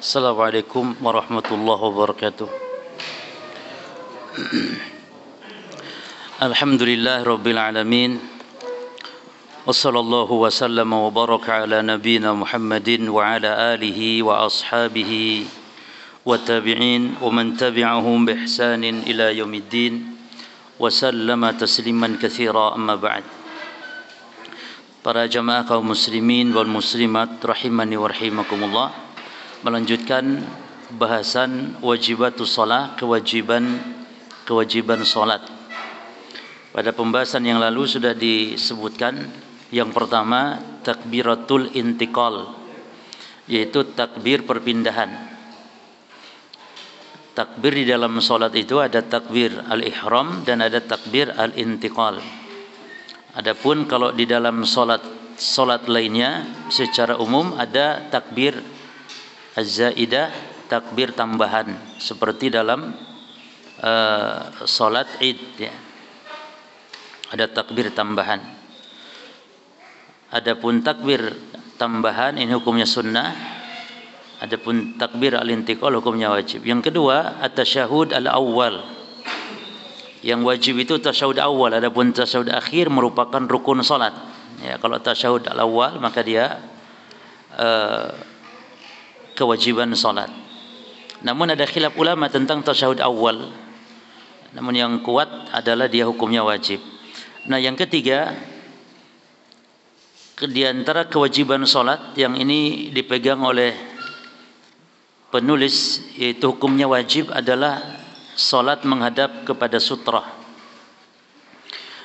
Assalamualaikum warahmatullahi wabarakatuh. Alhamdulillah rabbil alamin. Wassallallahu wasallam wa baraka ala nabiyyina Muhammadin wa ala alihi wa ashabihi wa tabi'in wa man tabi'ahum bi ihsanin ila yaumiddin wa sallama tasliman katsira, amma ba'd. Para jamaah kaum muslimin wal muslimat rahimani wa rahimakumullah, melanjutkan bahasan wajibatus shalah, kewajiban salat. Pada pembahasan yang lalu sudah disebutkan yang pertama takbiratul intiqal, yaitu takbir perpindahan. Takbir di dalam salat itu ada takbir al-ihram dan ada takbir al-intiqal. Adapun kalau di dalam salat lainnya secara umum ada takbir az-zaidah, takbir tambahan, seperti dalam salat Id ya. Ada takbir tambahan. Adapun takbir tambahan ini hukumnya sunnah. Adapun takbir al-intiqal hukumnya wajib. Yang kedua, at-tasyahud al-awwal. Yang wajib itu tasyahud awal, adapun tasyahud akhir merupakan rukun salat. Ya, kalau tasyahud al-awwal maka dia kewajiban salat. Namun ada khilaf ulama tentang tasyahud awal. Namun yang kuat adalah dia hukumnya wajib. Nah, yang ketiga, di antara kewajiban salat yang ini dipegang oleh penulis, yaitu hukumnya wajib, adalah salat menghadap kepada sutrah.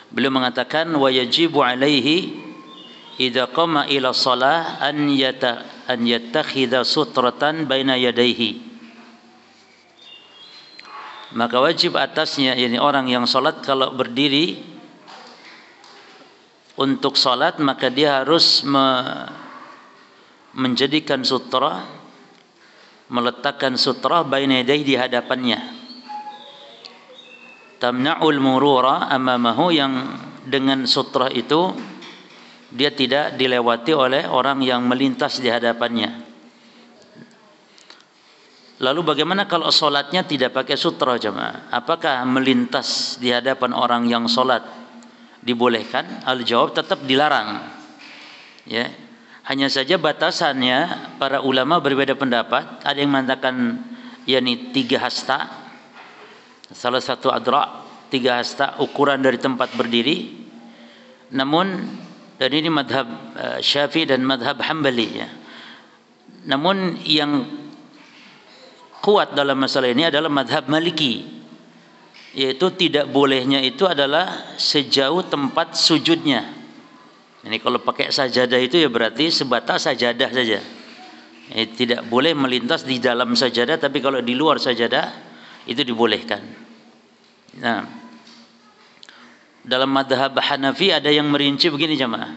Beliau mengatakan wa yajibu alaihi idza qama ila shalah an yattakhidha sutratan baina yadayhi. Maka wajib atasnya, yakni orang yang salat kalau berdiri untuk salat, maka dia harus menjadikan sutra, meletakkan sutra baina yadayhi, di hadapannya. Tamna'ul murura amamahu, yang dengan sutra itu dia tidak dilewati oleh orang yang melintas di hadapannya. Lalu bagaimana kalau solatnya tidak pakai sutra, jemaah? Apakah melintas di hadapan orang yang solat dibolehkan? Al-jawab, tetap dilarang. Ya, hanya saja batasannya para ulama berbeda pendapat. Ada yang mengatakan yakni 3 hasta, salah satu adra, 3 hasta ukuran dari tempat berdiri. Namun, dan ini madhab Syafi'i dan madhab Hambali ya. Namun yang kuat dalam masalah ini adalah madhab Maliki, yaitu tidak bolehnya itu adalah sejauh tempat sujudnya. Ini kalau pakai sajadah itu ya berarti sebatas sajadah saja. Tidak boleh melintas di dalam sajadah, tapi kalau di luar sajadah itu dibolehkan. Nah, dalam madhab Hanafi ada yang merinci begini jemaah.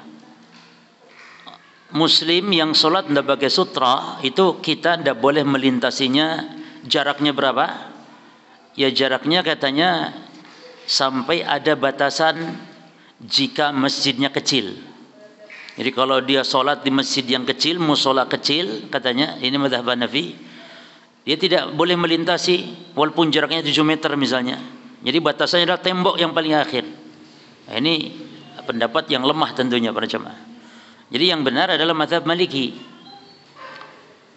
Muslim yang sholat tidak pakai sutra itu kita tidak boleh melintasinya. Jaraknya berapa? Ya jaraknya katanya sampai ada batasan jika masjidnya kecil. Jadi kalau dia sholat di masjid yang kecil, musola kecil, katanya ini madhab Hanafi, dia tidak boleh melintasi walaupun jaraknya 7 meter misalnya. Jadi batasannya adalah tembok yang paling akhir. Nah, ini pendapat yang lemah tentunya para jemaah. Jadi yang benar adalah mazhab Maliki.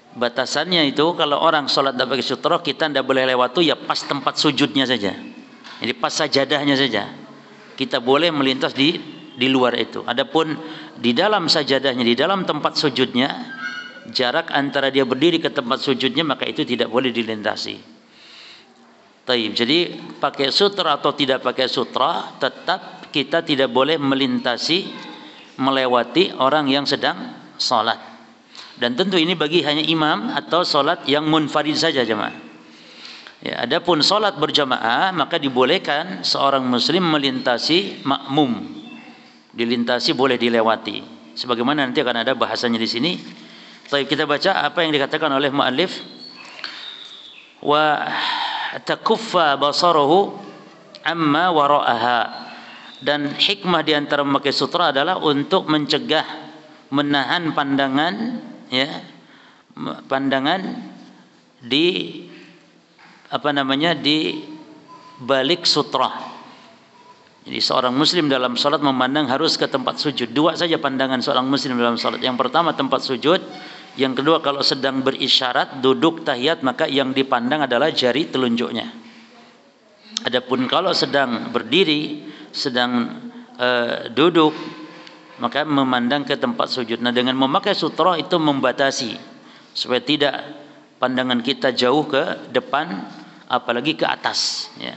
Batasannya itu kalau orang sholat tidak pakai sutra, kita tidak boleh lewati ya pas tempat sujudnya saja. Jadi pas sajadahnya saja. Kita boleh melintas di luar itu. Adapun di dalam sajadahnya, di dalam tempat sujudnya, jarak antara dia berdiri ke tempat sujudnya, maka itu tidak boleh dilintasi. Taib. Jadi pakai sutra atau tidak pakai sutra, tetap kita tidak boleh melintasi, melewati orang yang sedang salat. Dan tentu ini bagi hanya imam atau salat yang munfarid saja jemaah. Ya, adapun salat berjamaah maka dibolehkan seorang muslim melintasi makmum. Dilintasi, boleh dilewati. Sebagaimana nanti akan ada bahasanya di sini. Baik, kita baca apa yang dikatakan oleh muallif. Wa takuffa basarahu amma wara'aha. Dan hikmah di antara memakai sutra adalah untuk mencegah menahan pandangan, ya, pandangan di di balik sutrah. Jadi seorang muslim dalam salat memandang harus ke tempat sujud. Dua saja pandangan seorang muslim dalam salat. Yang pertama tempat sujud, yang kedua kalau sedang berisyarat duduk tahiyat maka yang dipandang adalah jari telunjuknya. Adapun kalau sedang berdiri, sedang duduk, maka memandang ke tempat sujud. Nah, dengan memakai sutrah itu membatasi supaya tidak pandangan kita jauh ke depan apalagi ke atas, ya.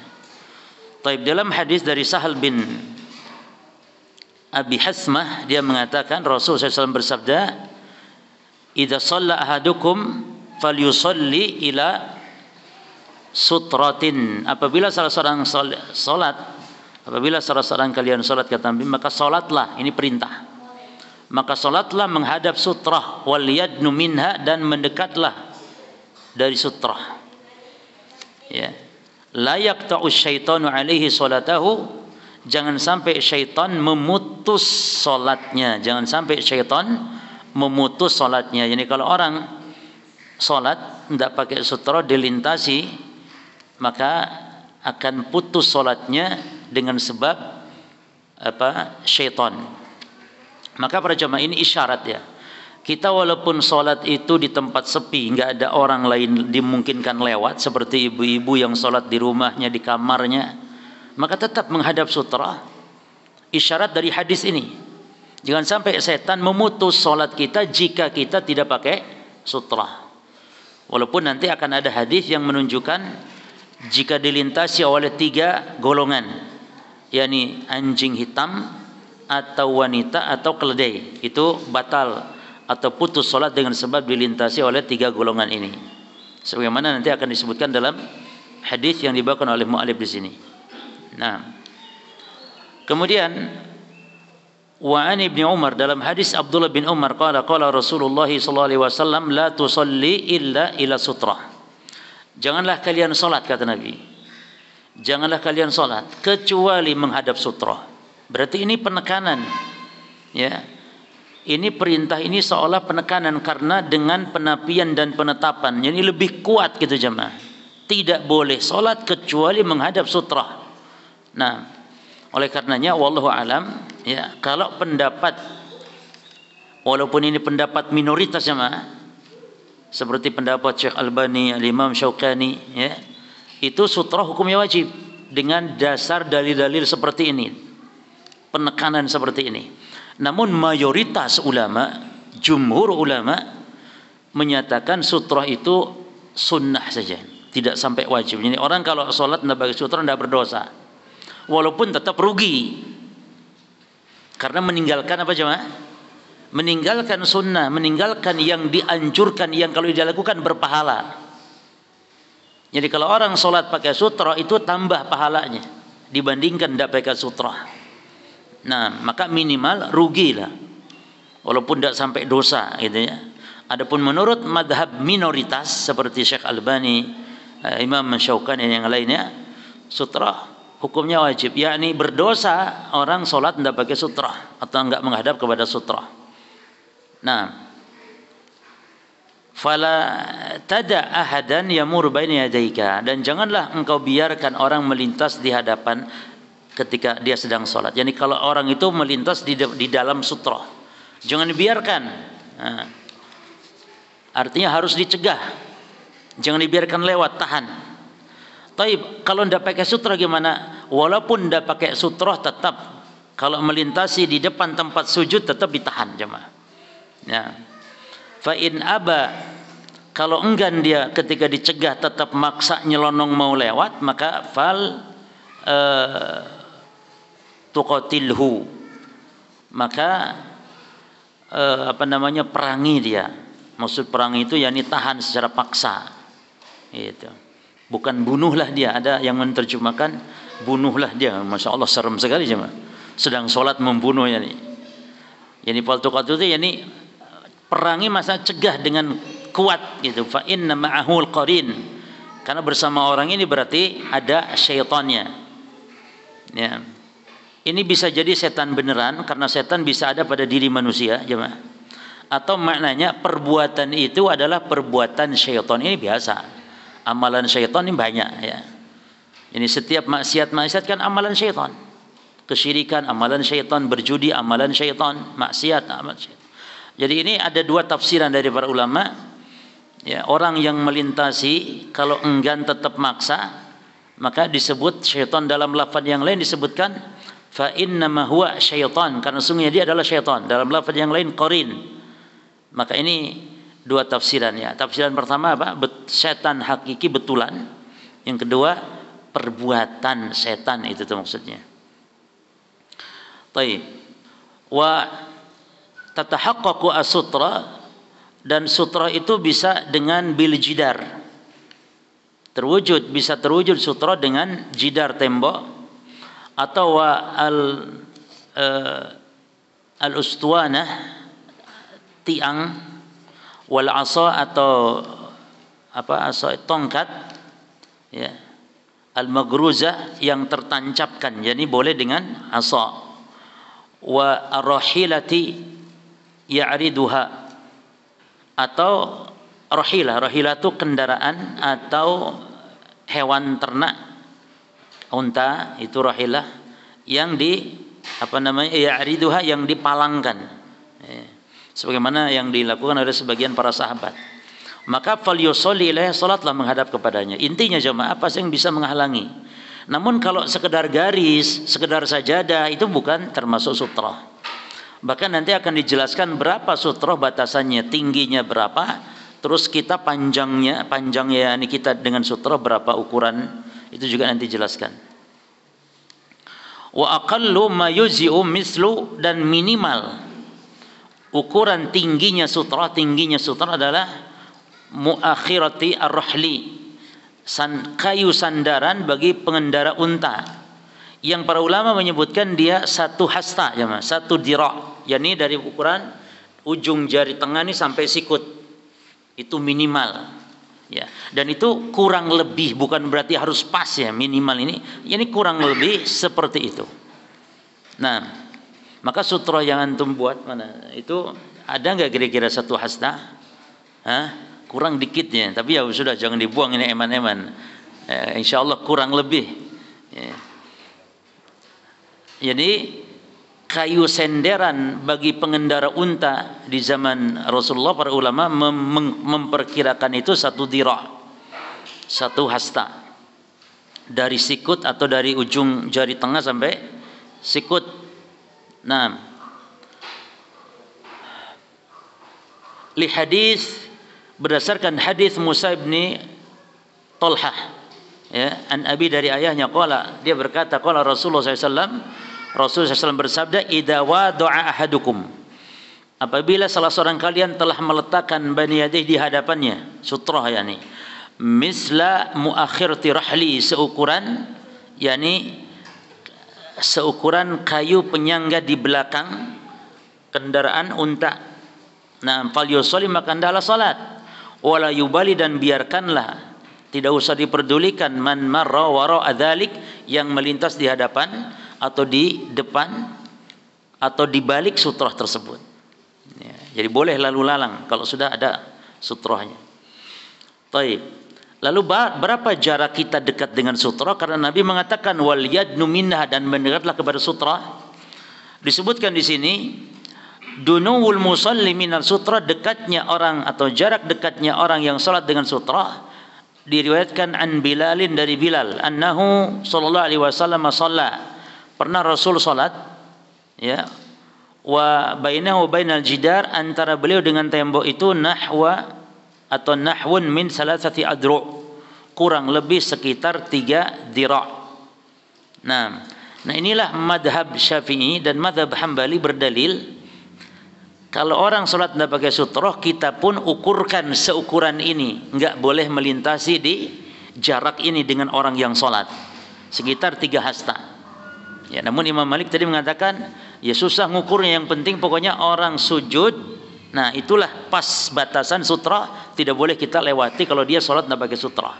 Taib, dalam hadis dari Sahal bin Abi Hasmah, dia mengatakan Rasulullah SAW bersabda, "Idza shalla ahadukum falyusalli ila sutratin." Apabila salah seorang salat, apabila salah seorang kalian salat, kata Nabi, maka salatlah, ini perintah. Maka salatlah menghadap sutrah, wal yadnu minha, dan mendekatlah dari sutrah. Ya. La yaqta'u syaitanu alaihi salatahu, jangan sampai syaitan memutus salatnya, jangan sampai syaitan memutus salatnya. Jadi kalau orang salat tidak pakai sutra dilintasi, maka akan putus salatnya dengan sebab syaitan. Maka para jemaah, ini isyarat, ya. Kita walaupun sholat itu di tempat sepi, nggak ada orang lain dimungkinkan lewat, seperti ibu-ibu yang sholat di rumahnya, di kamarnya, maka tetap menghadap sutra. Isyarat dari hadis ini, jangan sampai setan memutus sholat kita jika kita tidak pakai sutra. Walaupun nanti akan ada hadis yang menunjukkan jika dilintasi oleh 3 golongan, yakni anjing hitam atau wanita atau keledai, itu batal atau putus solat dengan sebab dilintasi oleh 3 golongan ini. Sebagaimana nanti akan disebutkan dalam hadis yang dibawakan oleh mu'alif di sini. Nah, kemudian wa an Ibnu Umar, dalam hadis Abdullah bin Umar, qala Rasulullah sallallahu alaihi wasallam, la tusalli illa ila sutrah. Janganlah kalian salat, kata Nabi, janganlah kalian salat kecuali menghadap sutrah. Berarti ini penekanan, ya. Ini perintah ini seolah penekanan, karena dengan penapian dan penetapan, jadi lebih kuat gitu jemaah. Tidak boleh sholat kecuali menghadap sutrah. Nah, oleh karenanya wallahu alam, ya, kalau pendapat, walaupun ini pendapat minoritas jemaah, seperti pendapat Syekh Albani, Imam Syaukani, ya, itu sutrah hukumnya wajib dengan dasar dalil-dalil seperti ini, penekanan seperti ini. Namun mayoritas ulama, jumhur ulama menyatakan sutrah itu sunnah saja, tidak sampai wajib. Jadi orang kalau sholat tidak pakai sutrah tidak berdosa, walaupun tetap rugi karena meninggalkan apa jemaah? Meninggalkan sunnah, meninggalkan yang dianjurkan, yang kalau dilakukan berpahala. Jadi kalau orang sholat pakai sutrah itu tambah pahalanya dibandingkan tidak pakai sutrah. Nah, maka minimal rugilah, walaupun tidak sampai dosa, gitu ya. Adapun menurut madhab minoritas seperti Syekh Albani, Imam Syaukani dan yang lainnya, sutrah hukumnya wajib, yakni berdosa orang sholat tidak pakai sutrah atau enggak menghadap kepada sutrah. Nah, fala tada ahadan yamur baina yadayka, dan janganlah engkau biarkan orang melintas di hadapan ketika dia sedang sholat. Jadi kalau orang itu melintas di dalam sutrah, jangan dibiarkan. Nah, artinya harus dicegah, jangan dibiarkan lewat, tahan. Taib, kalau tidak pakai sutrah gimana? Walaupun tidak pakai sutrah, tetap kalau melintasi di depan tempat sujud tetap ditahan jemaah. Ya. Fa in aba, kalau enggan dia ketika dicegah tetap maksa nyelonong mau lewat, maka fal tuqatilhu, maka perangi dia. Maksud perangi itu yakni tahan secara paksa, gitu. Bukan bunuhlah dia. Ada yang menerjemahkan bunuhlah dia. Masya Allah, serem sekali jemaah. Sedang sholat membunuh yani. Yani fal tuqatil itu yani perangi, masa cegah dengan kuat gitu. Fa inna ma'ahul qarin, karena bersama orang ini berarti ada syaitannya. Ya. Ini bisa jadi setan beneran, karena setan bisa ada pada diri manusia, jemaah. Atau maknanya perbuatan itu adalah perbuatan syaitan. Ini biasa. Amalan syaitan ini banyak ya. Ini setiap maksiat kan amalan syaitan. Kesyirikan amalan syaitan, berjudi amalan syaitan, maksiat amalan syaitan. Jadi ini ada dua tafsiran dari para ulama. Ya, orang yang melintasi kalau enggan tetap maksa, maka disebut syaitan. Dalam lafaz yang lain disebutkan fa innama huwa syaitan, karena sungguhnya dia adalah syaitan. Dalam lafaz yang lain qarin. Maka ini dua tafsiran ya. Tafsiran pertama apa? Setan hakiki betulan. Yang kedua perbuatan setan, itu tuh maksudnya. Baik. Wa tatahaqqaqu as-sutra, dan sutra itu bisa dengan bil jidar. Bisa terwujud sutra dengan jidar tembok, atau wa al ustuwanah, tiang, wal asa, atau apa, asa tongkat ya, al magruzah, yang tertancapkan. Jadi boleh dengan asa. Wa arrahilati ya'riduha, atau rahilah itu kendaraan atau hewan ternak, unta itu rahilah, yang ya'riduha, yang dipalangkan ya. Sebagaimana yang dilakukan oleh sebagian para sahabat. Maka falyusolli ilaiha, salatlah menghadap kepadanya. Intinya jemaah, apa sih yang bisa menghalangi? Namun kalau sekedar garis, sekedar sajadah, itu bukan termasuk sutra. Bahkan nanti akan dijelaskan berapa sutra batasannya, tingginya berapa, terus kita panjangnya ini kita dengan sutra berapa ukuran, itu juga nanti jelaskan. Wa aqallu ma yuzi'u mislu, dan minimal ukuran tingginya sutra adalah muakhirati ar-rahli, kayu sandaran bagi pengendara unta, yang para ulama menyebutkan dia 1 hasta, satu dira', yakni dari ukuran ujung jari tengah ini sampai sikut, itu minimal ya. Dan itu kurang lebih, bukan berarti harus pas ya, minimal ini kurang lebih seperti itu. Nah, maka sutra yang antum buat mana itu, ada nggak kira-kira 1 hasta? Kurang dikitnya, tapi ya sudah, jangan dibuang, ini eman-eman. Insya Allah kurang lebih ya. Jadi kayu senderan bagi pengendara unta di zaman Rasulullah, para ulama memperkirakan itu 1 dira', 1 hasta, dari sikut atau dari ujung jari tengah sampai sikut. Nah, li hadis, berdasarkan hadis Musa bin Talhah ya, an abi, dari ayahnya, qala, dia berkata, qala Rasulullah SAW bersabda, idza wada'a ahadukum, apabila salah seorang kalian telah meletakkan bani yadih di hadapannya, sutrah yani, misla muakhirati rahli, seukuran kayu penyangga di belakang kendaraan unta. Nah, falyusolli, maka hendaklah salat, wala yubali, dan biarkanlah, tidak usah diperdulikan, man marra wara dzalik, yang melintas di hadapan atau di depan atau di balik sutrah tersebut ya. Jadi boleh lalu lalang kalau sudah ada sutrahnya. Taib. Lalu berapa jarak kita dekat dengan sutra? Karena Nabi mengatakan wal yadnu minha, dan mendekatlah kepada sutra. Disebutkan di sini dunuwul musalli minal sutra, dekatnya orang atau jarak dekatnya orang yang salat dengan sutra. Diriwayatkan an Bilalin, dari Bilal, annahu sallallahu alaihi wasallam shalla, pernah Rasul salat ya, wa bainahu bainal jidar, antara beliau dengan tembok itu nahwa atau nahwun min salasati adru', kurang lebih sekitar 3 dira'. Nah inilah madhab Syafi'i dan madhab Hambali berdalil, kalau orang sholat tidak pakai sutroh, kita pun ukurkan seukuran ini, nggak boleh melintasi di jarak ini dengan orang yang sholat, sekitar 3 hasta ya. Namun Imam Malik tadi mengatakan ya susah ngukurnya, yang penting pokoknya orang sujud, nah itulah pas batasan sutra, tidak boleh kita lewati kalau dia sholat tidak pakai sutra.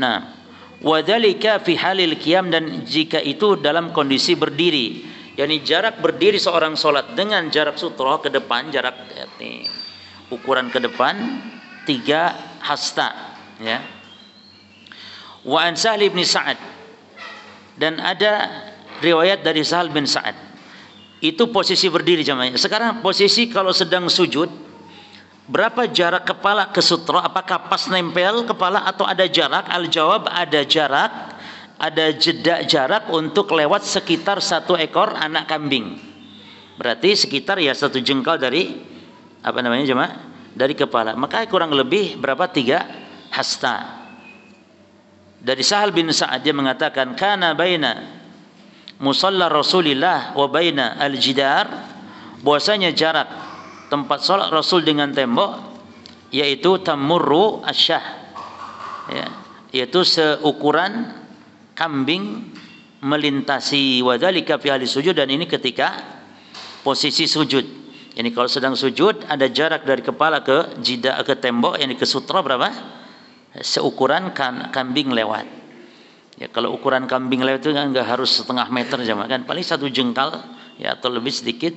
Nah, wadzalika fi halil qiyam, dan jika itu dalam kondisi berdiri, yakni jarak berdiri seorang sholat dengan jarak sutroh ke depan, jarak ukuran ke depan 3 hasta, ya. Wa an Sahal bin Sa'ad, dan ada riwayat dari Sahal bin Sa'ad, itu posisi berdiri jamaah. Sekarang posisi kalau sedang sujud, berapa jarak kepala ke sutroh? Apakah pas nempel kepala atau ada jarak? Al-jawab, ada jarak. Ada jeda jarak untuk lewat sekitar 1 ekor anak kambing. Berarti sekitar ya 1 jengkal dari apa namanya jemaah? Dari kepala. Maka kurang lebih berapa? 3 hasta. Dari Sahal bin Sa'ad dia mengatakan, kana baina musalla Rasulillah wa baina al-jidar, bahwasanya jarak tempat salat Rasul dengan tembok yaitu tamurru asyah, ya, yaitu seukuran kambing melintasi, wadzalika fi ahli sujud, dan ini ketika posisi sujud. Yani kalau sedang sujud ada jarak dari kepala ke jida ke tembok, yani ke sutra berapa? Seukuran kambing lewat. Ya, kalau ukuran kambing lewat itu enggak harus setengah meter jemaah, kan paling 1 jengkal ya atau lebih sedikit.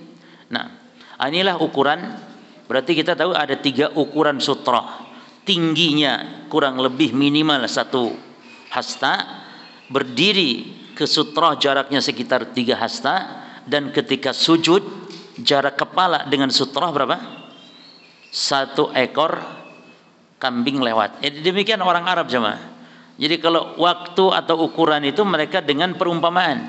Nah, inilah ukuran. Berarti kita tahu ada 3 ukuran sutra. Tingginya kurang lebih minimal 1 hasta. Berdiri ke sutroh jaraknya sekitar 3 hasta, dan ketika sujud jarak kepala dengan sutroh berapa? 1 ekor kambing lewat. Jadi demikian orang Arab jemaah. Jadi kalau waktu atau ukuran itu mereka dengan perumpamaan.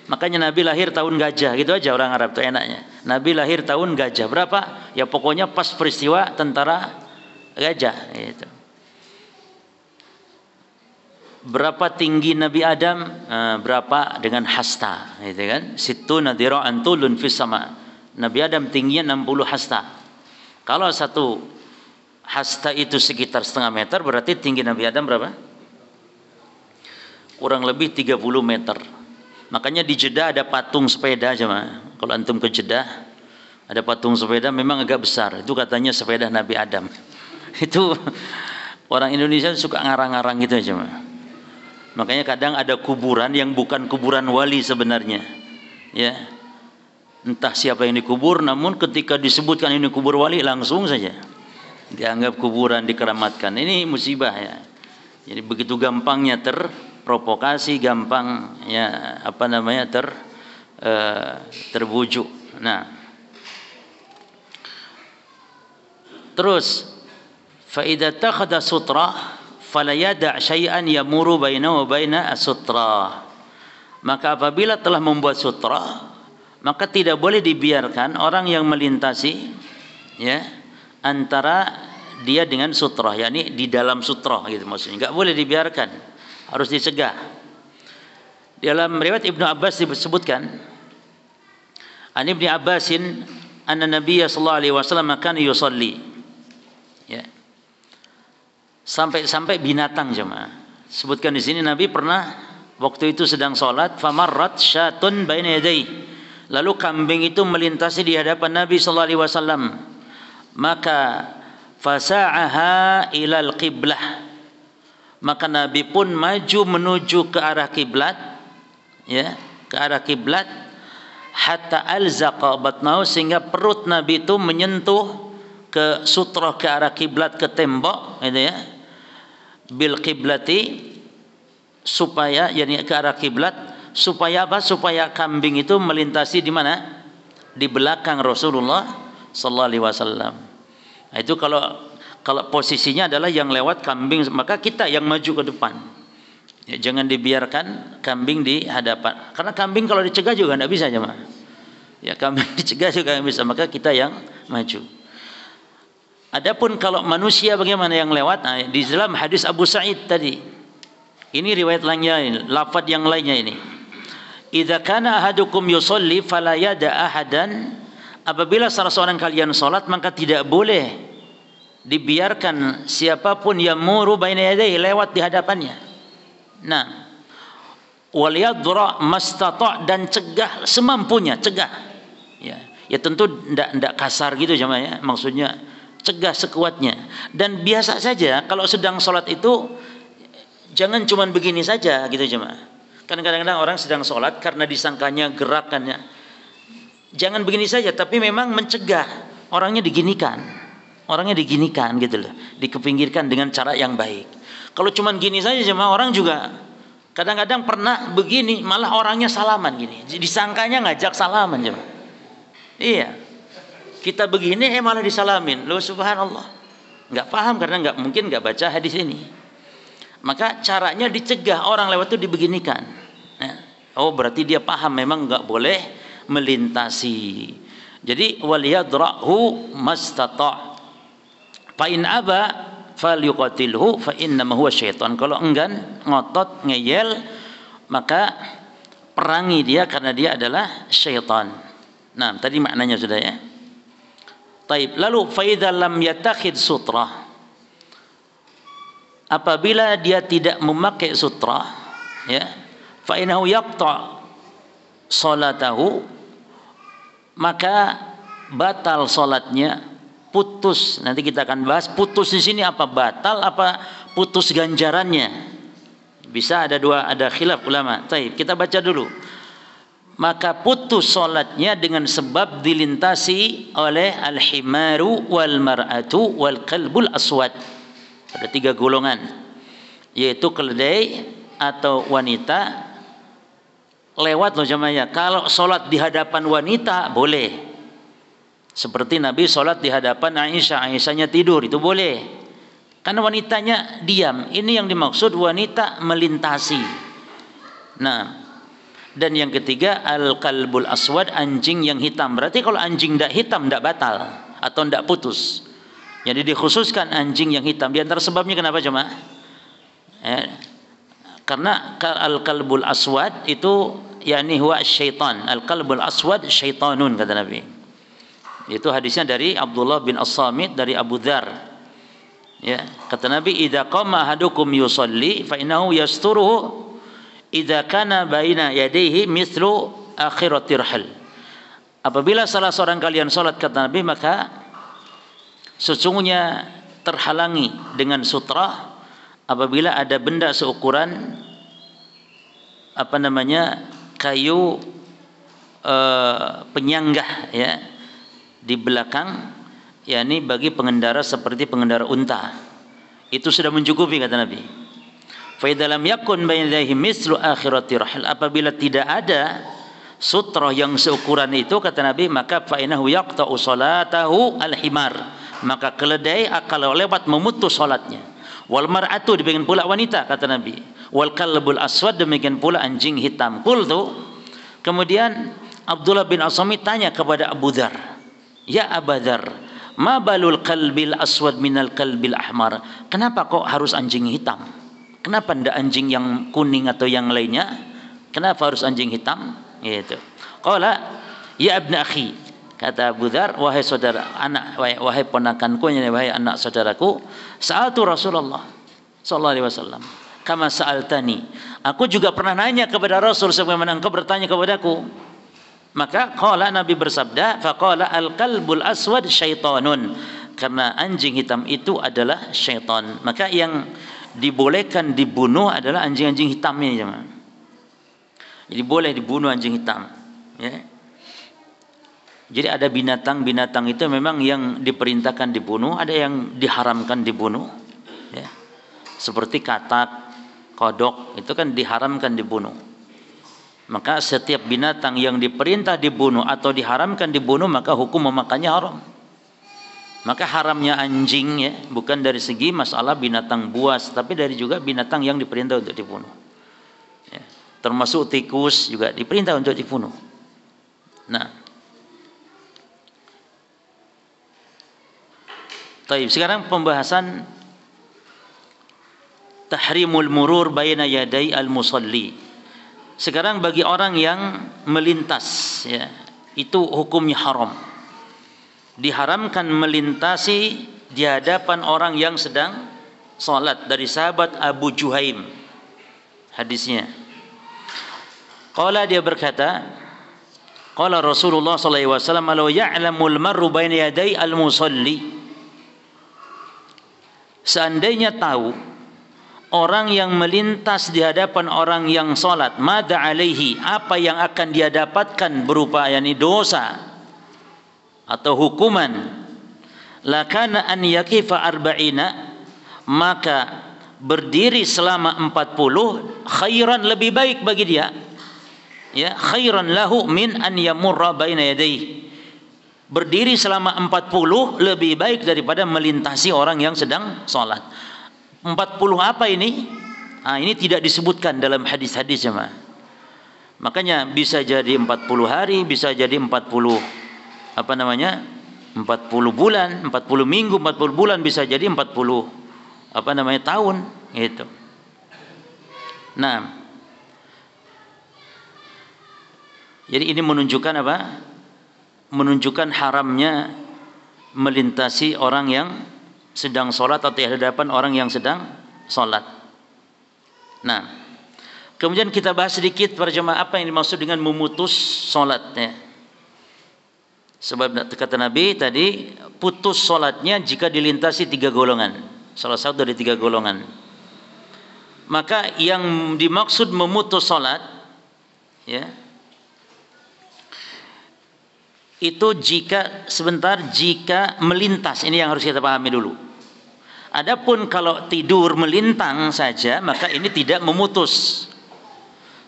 Makanya Nabi lahir tahun gajah, gitu aja orang Arab tuh enaknya. Nabi lahir tahun gajah, berapa? Ya pokoknya pas peristiwa tentara gajah itu. Berapa tinggi Nabi Adam, berapa dengan hasta, gitu kan? Sittuna dira'an tulun fis sama. Nabi Adam tingginya 60 hasta. Kalau 1 hasta itu sekitar setengah meter, berarti tinggi Nabi Adam berapa? Kurang lebih 30 meter. Makanya di Jeddah ada patung sepeda jemaah. Kalau antum ke Jeddah ada patung sepeda, memang agak besar. Itu katanya sepeda Nabi Adam. Itu orang Indonesia suka ngarang-ngarang gitu jemaah. Makanya kadang ada kuburan yang bukan kuburan wali sebenarnya, ya. Entah siapa yang dikubur, namun ketika disebutkan ini kubur wali langsung saja dianggap kuburan, dikeramatkan. Ini musibah ya. Jadi begitu gampangnya terprovokasi, gampang ya apa namanya terbujuk. Nah, terus fa idza takhadha sutra fala yada' syai'an yamuru bainahu wa baina as-sutra. Maka apabila telah membuat sutra, maka tidak boleh dibiarkan orang yang melintasi ya antara dia dengan sutra, yakni di dalam sutra gitu maksudnya. Enggak boleh dibiarkan, harus dicegah. Dalam riwayat Ibnu Abbas disebutkan, an Ibnu Abbasin anna Nabiy sallallahu alaihi wasallam kana yusalli. Ya. Sampai binatang jemaah. Sebutkan di sini Nabi pernah waktu itu sedang salat, famarrat syatun baina yadayhi. Lalu kambing itu melintasi di hadapan Nabi sallallahu alaihi wasallam. Maka fasa'aha ilal qiblah. Maka Nabi pun maju menuju ke arah kiblat, ya, ke arah kiblat, hatta alzaqa batnahu, sehingga perut Nabi itu menyentuh ke sutra, ke arah kiblat, ke tembok, gitu ya, bil kiblati, supaya yani ke arah kiblat, supaya apa? Supaya kambing itu melintasi di mana? Di belakang Rasulullah sallallahu alaihi wasallam. Nah, itu kalau posisinya adalah yang lewat kambing, maka kita yang maju ke depan. Ya, jangan dibiarkan kambing di hadapan. Karena kambing kalau dicegah juga tidak bisa jemaah. Ya, kambing dicegah juga tidak bisa, maka kita yang maju. Adapun kalau manusia bagaimana yang lewat? Nah, di dalam hadis Abu Sa'id tadi, ini riwayat lainnya, ini lafaz yang lainnya ini. Idza kana ahadukum yusalli fala yada ahadan, apabila salah seorang kalian salat maka tidak boleh dibiarkan siapapun yang muru baina yadayhi, lewat di hadapannya. Nah, wal yadra mastata', dan cegah semampunya, cegah. Ya tentu ndak kasar gitu jemaah ya, maksudnya cegah sekuatnya. Dan biasa saja kalau sedang sholat itu jangan cuma begini saja gitu jemaah. Kan kadang-kadang orang sedang sholat karena disangkanya gerakannya Jangan begini saja, tapi memang mencegah orangnya diginikan. Orangnya diginikan gitu loh, dikepinggirkan dengan cara yang baik. Kalau cuman gini saja jemaah, orang juga kadang-kadang pernah begini, malah orangnya salaman gini. Disangkanya ngajak salaman jemaah. Iya. Kita begini malah disalamin. Loh subhanallah. Enggak paham karena mungkin enggak baca hadis ini. Maka caranya dicegah orang lewat itu dibeginikan. Oh berarti dia paham memang enggak boleh melintasi. Jadi waliyadrahu mastata'. Fa in aba falyuqatilhu fa innama huwa syaitan. Kalau enggan, ngotot, ngeyel, maka perangi dia karena dia adalah syaitan. Nah, tadi maknanya sudah ya. Taib. Lalu fa idza lam yattakhid sutrah. Apabila dia tidak memakai sutrah, ya, fa innahu yaqta' salatahu, maka batal salatnya, putus. Nanti kita akan bahas putus di sini apa batal apa putus ganjarannya. Bisa ada khilaf ulama. Taib. Kita baca dulu. Maka putus salatnya dengan sebab dilintasi oleh al-himaru wal mar'atu wal qalbul aswad. Ada 3 golongan, yaitu keledai atau wanita lewat loh jemaah. Kalau sholat di hadapan wanita boleh, seperti Nabi sholat di hadapan Aisyah, Aisyahnya tidur, itu boleh karena wanitanya diam. Ini yang dimaksud wanita melintasi. Nah, dan yang ketiga al-qalbul aswad, anjing yang hitam. Berarti kalau anjing tidak hitam tidak batal atau tidak putus. Jadi dikhususkan anjing yang hitam. Di antara sebabnya kenapa jemaah? Karena al-qalbul aswad itu yakni huwa syaitan. Al-qalbul aswad syaitanun kata Nabi. Itu hadisnya dari Abdullah bin As-Samit dari Abu Dzar. Ya, kata Nabi, "Idza qama ahadukum yusalli fa innahu yasturuhu idza kana baina yadayhi mithlu akhiratir hal." Apabila salah seorang kalian salat kata Nabi, maka sesungguhnya terhalangi dengan sutra apabila ada benda seukuran kayu penyanggah ya di belakang, yakni bagi pengendara seperti pengendara unta. Itu sudah mencukupi kata Nabi. Fa idza lam yakun baina yadayhi mislu akhirati rahil, apabila tidak ada sutra yang seukuran itu kata Nabi, maka fa innahu yaqta'u salatahu al-himar, maka keledai kalau lewat memutus salatnya. Wal mar'atu, demikian pula wanita kata Nabi. Wal kalbul aswad, demikian pula anjing hitam. Qultu, kemudian Abdullah bin As-Samit tanya kepada Abu Dzar, "Ya Abu Dzar, ma balul kalbil aswad minal kalbil ahmar?" Kenapa kok harus anjing hitam? Kenapa tidak anjing yang kuning atau yang lainnya? Kenapa harus anjing hitam? Gitu. Qala, "Ya ibn akhi," kata Abu Dzar, "Wahai saudara, wahai ponakanku, wahai anak saudaraku, sa'altu Rasulullah sallallahu alaihi wasallam kama sa'altani." Aku juga pernah nanya kepada Rasul sebagaimana engkau bertanya kepadaku. Maka qala, Nabi bersabda, faqala al-qalbul aswad syaitanun, karena anjing hitam itu adalah syaitan. Maka yang dibolehkan dibunuh adalah anjing-anjing hitam ini jemaah. Jadi boleh dibunuh anjing hitam, ya. Jadi ada binatang-binatang itu memang yang diperintahkan dibunuh, ada yang diharamkan dibunuh, ya. Seperti katak, kodok, itu kan diharamkan dibunuh. Maka setiap binatang yang diperintah dibunuh atau diharamkan dibunuh, maka hukum memakannya haram. Maka haramnya anjing ya bukan dari segi masalah binatang buas, tapi dari juga binatang yang diperintah untuk dibunuh. Ya. Termasuk tikus juga diperintah untuk dibunuh. Nah, taib. Sekarang pembahasan tahrimul murur baina yaday al-musalli. Sekarang bagi orang yang melintas, ya, itu hukumnya haram. Diharamkan melintasi di hadapan orang yang sedang salat. Dari sahabat Abu Juhaim hadisnya. Qala, dia berkata, qala Rasulullah sallallahu alaihi wasallam, "Law ya'lamul marru baina yaday al-musalli." Seandainya tahu orang yang melintas di hadapan orang yang salat, mada alaihi, apa yang akan dia dapatkan berupa dosa atau hukuman, lakana an yaqifa arba'ina, maka berdiri selama 40 khairan, lebih baik bagi dia, ya, khairan lahu min an yamurra baina yadayhi. Berdiri selama 40 lebih baik daripada melintasi orang yang sedang salat. 40 apa ini? Ini tidak disebutkan dalam hadis-hadis, jemaah. Makanya bisa jadi 40 hari, bisa jadi 40 40 bulan, 40 minggu, 40 bulan, bisa jadi 40 tahun gitu. Nah, jadi ini menunjukkan apa? Menunjukkan haramnya melintasi orang yang sedang sholat atau di hadapan orang yang sedang sholat. Nah, kemudian kita bahas sedikit para jemaah apa yang dimaksud dengan memutus sholatnya. Sebab kata Nabi tadi, putus sholatnya jika dilintasi 3 golongan. Salah satu dari 3 golongan. Maka yang dimaksud memutus sholat, ya, itu jika melintas. Ini yang harus kita pahami dulu. Adapun kalau tidur melintang saja, maka ini tidak memutus.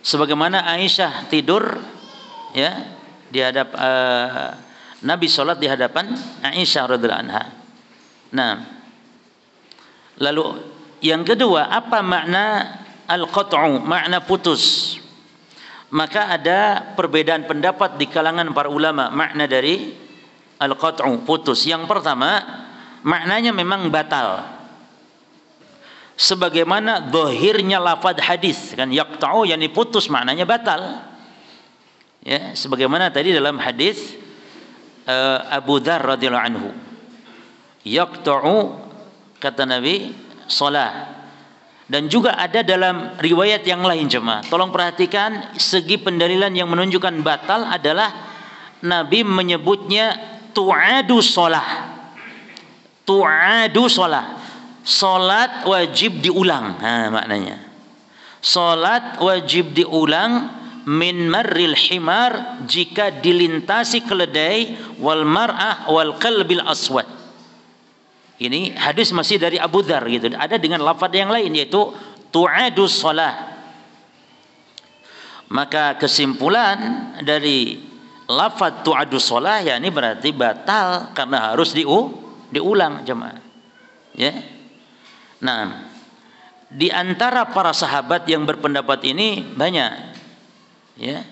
Sebagaimana Aisyah tidur, ya, di Nabi sholat di hadapan Aisyah radhiyallahu anha. Nah, lalu yang kedua, apa makna al-qat'u, makna putus? Maka ada perbedaan pendapat di kalangan para ulama makna dari al-qat'u, putus. Yang pertama, maknanya memang batal. Sebagaimana zahirnya lafaz hadis, kan, yaqta'u yakni putus, maknanya batal. Ya, sebagaimana tadi dalam hadis Abu Dzar radhiyallahu anhu, yaqta'u, kata Nabi, shalah. Dan juga ada dalam riwayat yang lain, jemaah. Tolong perhatikan, segi pendalilan yang menunjukkan batal adalah Nabi menyebutnya tu'adu shalah. Tu'adu shalah. Salat wajib diulang. Maknanya. Salat wajib diulang min marril himar, jika dilintasi keledai, wal mar'ah wal qalbil aswad. Ini hadis masih dari Abu Dzar gitu. Ada dengan lafaz yang lain, yaitu tu'adus shalah. Maka kesimpulan dari lafaz tu'adus shalah, yakni berarti batal karena harus diulang, jemaah. Ya. Nah, di antara para sahabat yang berpendapat ini banyak. Ya.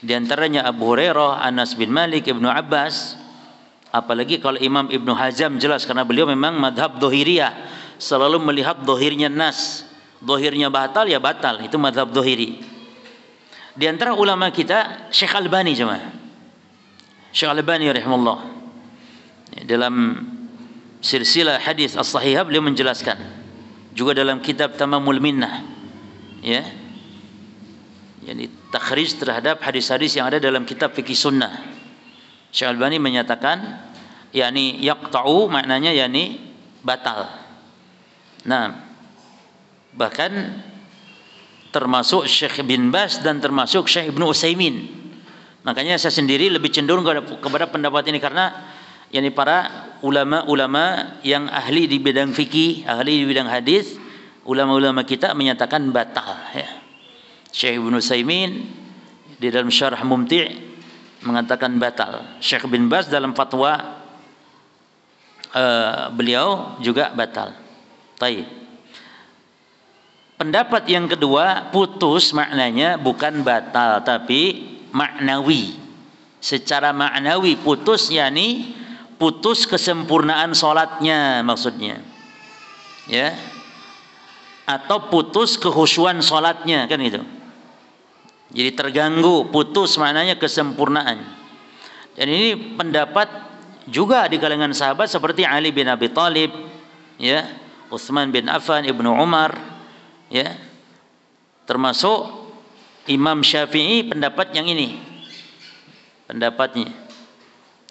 Di antaranya Abu Hurairah, Anas bin Malik, Ibnu Abbas. Apalagi kalau Imam Ibnu Hazm, jelas karena beliau memang madhab dohiriyah, selalu melihat dohirnya nas, dohirnya batal ya batal, itu madhab dohiri. Di antara ulama kita Syekh Albani, jemaah, Syekh Albani rahimahullah, dalam silsilah hadis as-sahihah beliau menjelaskan, juga dalam kitab Tamamul Minnah, ya, yani takhrij terhadap hadis-hadis yang ada dalam kitab fikih sunnah. Syekh Albani menyatakan, yakni yaqta'u maknanya yakni batal. Nah, bahkan termasuk Syekh bin Baz dan termasuk Syekh Ibnu Utsaimin. Makanya saya sendiri lebih cenderung kepada pendapat ini, karena yakni para ulama-ulama yang ahli di bidang fikih, ahli di bidang hadis, ulama-ulama kita menyatakan batal, ya. Syekh Ibnu Utsaimin di dalam Syarah Mumti' mengatakan batal. Syekh bin Baz dalam fatwa beliau juga batal. Taib. Pendapat yang kedua, putus maknanya bukan batal tapi maknawi. Secara maknawi putus, yakni putus kesempurnaan sholatnya maksudnya, ya, atau putus kehusuan sholatnya, kan gitu. Jadi terganggu, putus maknanya kesempurnaan. Dan ini pendapat juga di kalangan sahabat seperti Ali bin Abi Thalib, ya, Utsman bin Affan, Ibnu Umar, ya. Termasuk Imam Syafi'i pendapat yang ini. Pendapatnya.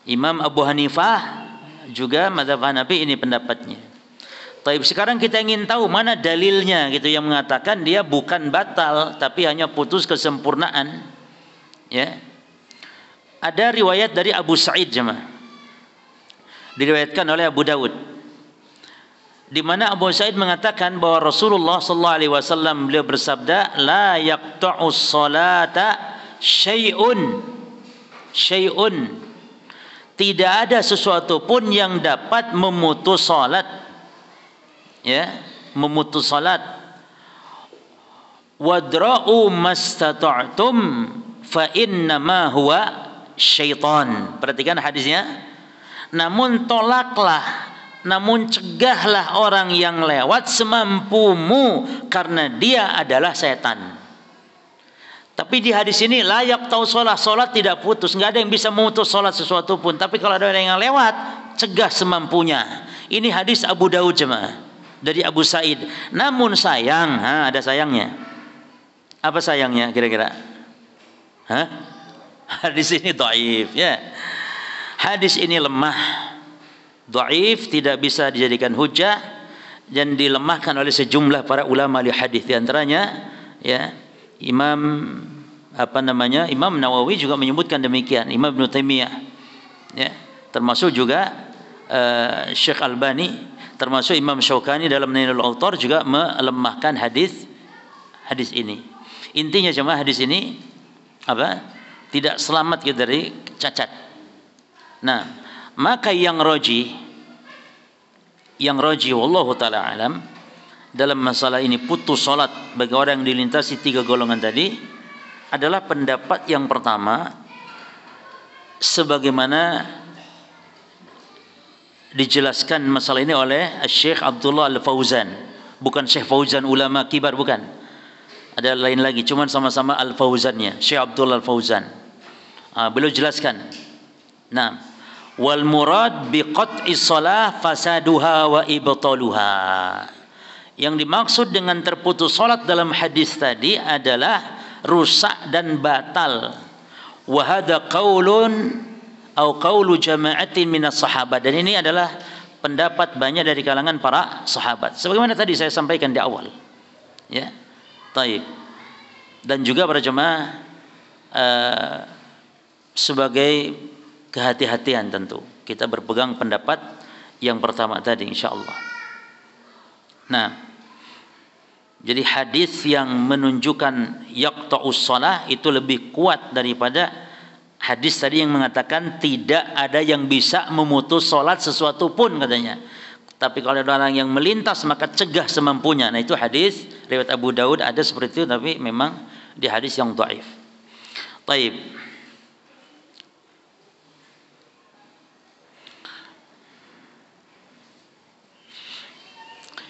Imam Abu Hanifah juga mazhab Hanafi ini pendapatnya. Taib, sekarang kita ingin tahu mana dalilnya gitu yang mengatakan dia bukan batal tapi hanya putus kesempurnaan. Ya. Ada riwayat dari Abu Sa'id jemaah. Diriwayatkan oleh Abu Dawud. Di mana Abu Sa'id mengatakan bahwa Rasulullah sallallahu alaihi wasallam beliau bersabda, "La yaqta'us salata syai'un." Tidak ada sesuatu pun yang dapat memutus salat. Ya, memutus salat. Wadra'u mastata'tum fa innama huwa syaitan. Perhatikan hadisnya. Namun tolaklah, namun cegahlah orang yang lewat semampumu karena dia adalah setan. Tapi di hadis ini layak tahu solat tidak putus, nggak ada yang bisa memutus solat sesuatu pun. Tapi kalau ada orang yang lewat, cegah semampunya. Ini hadis Abu Daud jemaah dari Abu Sa'id. Namun sayang, ada sayangnya. Apa sayangnya kira-kira? Hadis ini dhaif ya. Hadis ini lemah, dhaif, tidak bisa dijadikan hujah dan dilemahkan oleh sejumlah para ulama ahli hadis. Di antaranya ya Imam Nawawi juga menyebutkan demikian, Imam Ibnu Taimiyah ya, termasuk juga Syekh Albani, termasuk Imam Syaukani dalam Nailul Awtar juga melemahkan hadis ini. Intinya jemaah hadis ini tidak selamat dari cacat. Nah, maka yang roji wallahu taala alam dalam masalah ini putus salat bagi orang yang dilintasi 3 golongan tadi adalah pendapat yang pertama sebagaimana dijelaskan masalah ini oleh Syekh Abdullah Al-Fauzan, bukan Syekh Fauzan ulama kibar, bukan, ada lain lagi, cuman sama-sama Al-Fauzannya, Syekh Abdullah Al-Fauzan. Beliau jelaskan, nah, wal murad bi qat'is shalah fasaduha wa ibtaluha. Yang dimaksud dengan terputus salat dalam hadis tadi adalah rusak dan batal. Wa hadza qaulun atau qaulu jama'atin minas sahabat, dan ini adalah pendapat banyak dari kalangan para sahabat. Sebagaimana tadi saya sampaikan di awal. Ya. Taib. Dan juga para jemaah sebagai kehati-hatian tentu kita berpegang pendapat yang pertama tadi insyaallah. Nah, jadi hadis yang menunjukkan yaqta'us shalah itu lebih kuat daripada hadis tadi yang mengatakan tidak ada yang bisa memutus salat sesuatu pun katanya. Tapi kalau ada orang yang melintas maka cegah semampunya. Nah, itu hadis riwayat Abu Daud ada seperti itu, tapi memang di hadis yang dhaif. Taib.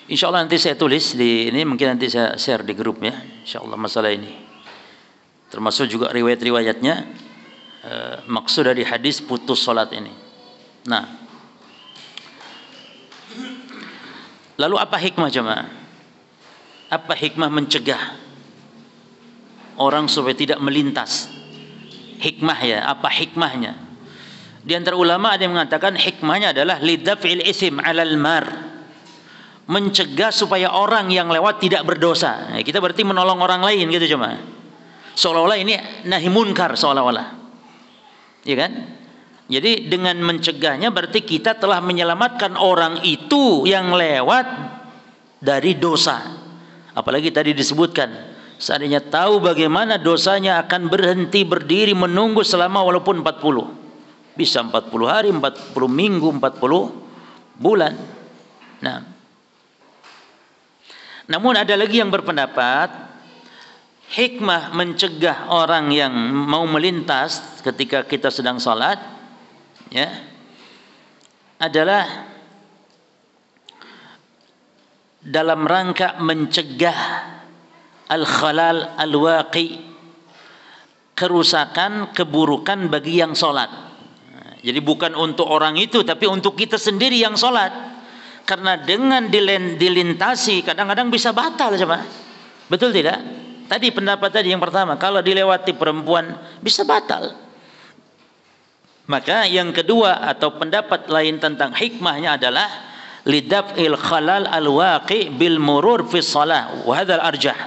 InsyaAllah nanti saya tulis di ini, mungkin nanti saya share di grup ya, InsyaAllah masalah ini. Termasuk juga riwayat-riwayatnya, maksud dari hadis putus salat ini. Nah, lalu apa hikmah jemaah? Apa hikmah mencegah orang supaya tidak melintas? Hikmah ya, apa hikmahnya? Di antara ulama ada yang mengatakan hikmahnya adalah lidaf'il isim 'alal mar. Mencegah supaya orang yang lewat tidak berdosa. Nah, kita berarti menolong orang lain gitu cuma. Seolah-olah ini nahi munkar seolah-olah. Ya kan? Jadi dengan mencegahnya berarti kita telah menyelamatkan orang itu yang lewat dari dosa. Apalagi tadi disebutkan, seandainya tahu bagaimana dosanya akan berhenti berdiri menunggu selama walaupun 40. Bisa 40 hari, 40 minggu, 40 bulan. Nah, namun ada lagi yang berpendapat hikmah mencegah orang yang mau melintas ketika kita sedang salat ya adalah dalam rangka mencegah al-khalal al-waqi, kerusakan, keburukan bagi yang salat. Jadi bukan untuk orang itu tapi untuk kita sendiri yang salat. Karena dengan dilintasi kadang-kadang bisa batal coba. Betul tidak? Tadi pendapat tadi yang pertama, kalau dilewati perempuan bisa batal. Maka yang kedua atau pendapat lain tentang hikmahnya adalah lidaf'il khalal al-waqi' bil murur fi shalah wa hadzal arjah,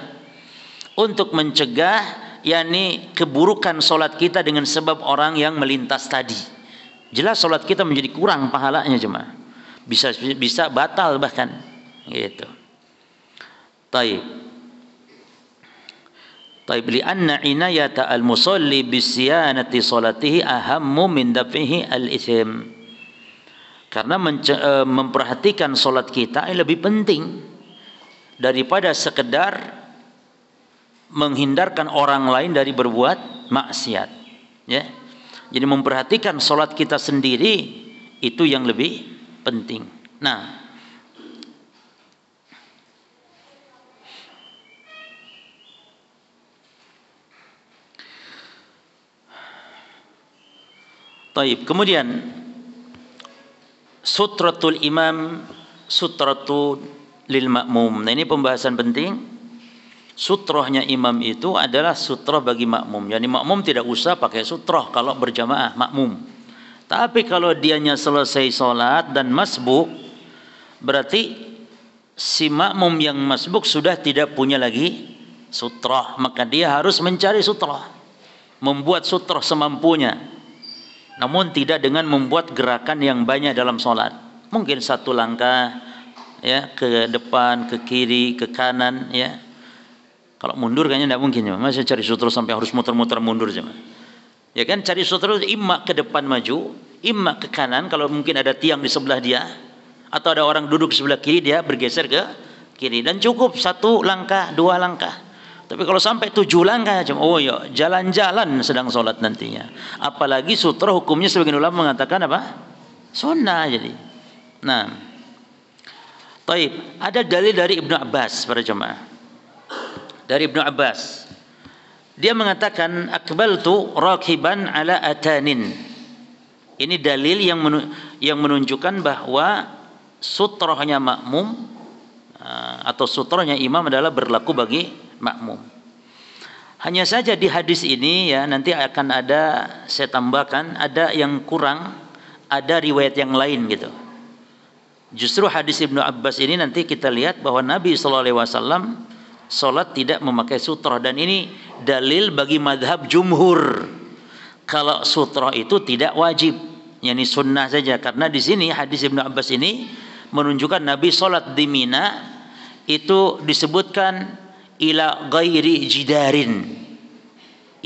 untuk mencegah yakni keburukan solat kita dengan sebab orang yang melintas tadi. Jelas solat kita menjadi kurang pahalanya jemaah, bisa batal bahkan gitu. Taib li'anna inayata al-musalli bisiyanati salatihi ahammu min daf'ihi al-ithim. Karena memperhatikan solat kita lebih penting daripada sekedar menghindarkan orang lain dari berbuat maksiat, ya. Jadi memperhatikan solat kita sendiri itu yang lebih penting. Nah, taib. Kemudian sutratul imam, sutratul lil makmum. Nah, ini pembahasan penting. Sutrohnya imam itu adalah sutroh bagi makmum. Yani makmum tidak usah pakai sutroh kalau berjamaah makmum. Tapi kalau dianya selesai sholat dan masbuk, berarti si makmum yang masbuk sudah tidak punya lagi sutroh. Maka dia harus mencari sutroh, membuat sutroh semampunya. Namun tidak dengan membuat gerakan yang banyak dalam sholat. Mungkin satu langkah, ya, ke depan, ke kiri, ke kanan, ya. Kalau mundur kayaknya tidak mungkin, ya. Masih cari sutroh sampai harus muter-muter mundur, ya. Ya kan, cari sutroh imma ke depan maju, imma ke kanan kalau mungkin ada tiang di sebelah dia, atau ada orang duduk di sebelah kiri, dia bergeser ke kiri, dan cukup satu langkah, dua langkah. Tapi kalau sampai 7 langkah, oh ya, jalan-jalan sedang sholat nantinya. Apalagi sutroh hukumnya sebagian ulama mengatakan apa? Sunnah jadi. Nah, taib. Ada dalil dari Ibnu Abbas para jemaah. Dari Ibnu Abbas, dia mengatakan akbaltu rakiban ala atanin. Ini dalil yang menunjukkan bahwa sutrohnya makmum atau sutrohnya imam adalah berlaku bagi makmum. Hanya saja di hadis ini, ya, nanti akan ada, saya tambahkan, ada yang kurang, ada riwayat yang lain gitu. Justru hadis Ibnu Abbas ini nanti kita lihat bahwa Nabi SAW sholat tidak memakai sutroh, dan ini dalil bagi madhab jumhur. Kalau sutroh itu tidak wajib, yakni sunnah saja. Karena di sini hadis Ibnu Abbas ini menunjukkan Nabi sholat di Mina itu disebutkan ila ghairi jidarin,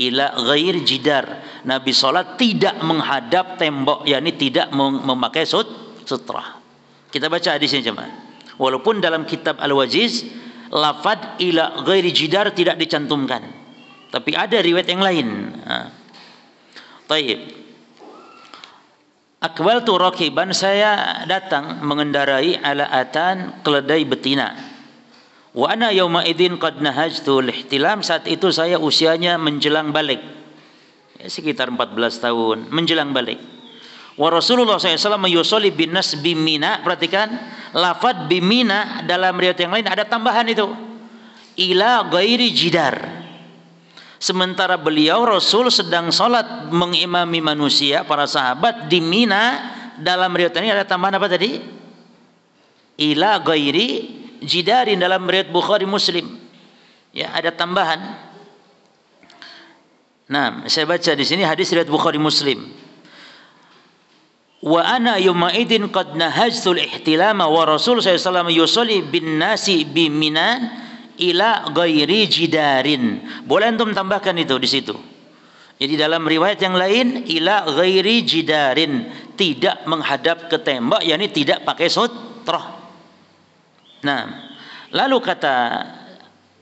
ila ghair jidar. Nabi sholat tidak menghadap tembok, yakni tidak memakai sutroh. Kita baca hadisnya jemaah. Walaupun dalam kitab Al-Wajiz lafad ila ghairi jidar tidak dicantumkan, tapi ada riwayat yang lain. Taib. Aqbaltu rakiban, saya datang mengendarai ala atan, keledai betina. Wa ana yauma idzin qad nahajtu al-ihtilam, saat itu saya usianya menjelang balik, ya, sekitar 14 tahun menjelang balik. Wa Rasulullah SAW yusolli bin nas bimina. Perhatikan lafad bimina, dalam riwayat yang lain ada tambahan itu ila ghairi jidar. Sementara beliau Rasul sedang salat mengimami manusia, para sahabat di Mina, dalam riwayat ini ada tambahan apa tadi? Ila ghairi jidarin, dalam riwayat Bukhari Muslim, ya, ada tambahan. Nah, saya baca di sini hadis riwayat Bukhari Muslim. Wa ana yawma idin qad nahajtu al-ihtilama wa Rasul sallallahu yusalli bin nasi bi Minan ila ghairi jidarin. Boleh antum tambahkan itu di situ. Jadi dalam riwayat yang lain ila ghairi jidarin, tidak menghadap ke tembok, yakni tidak pakai sutroh. Nah, lalu kata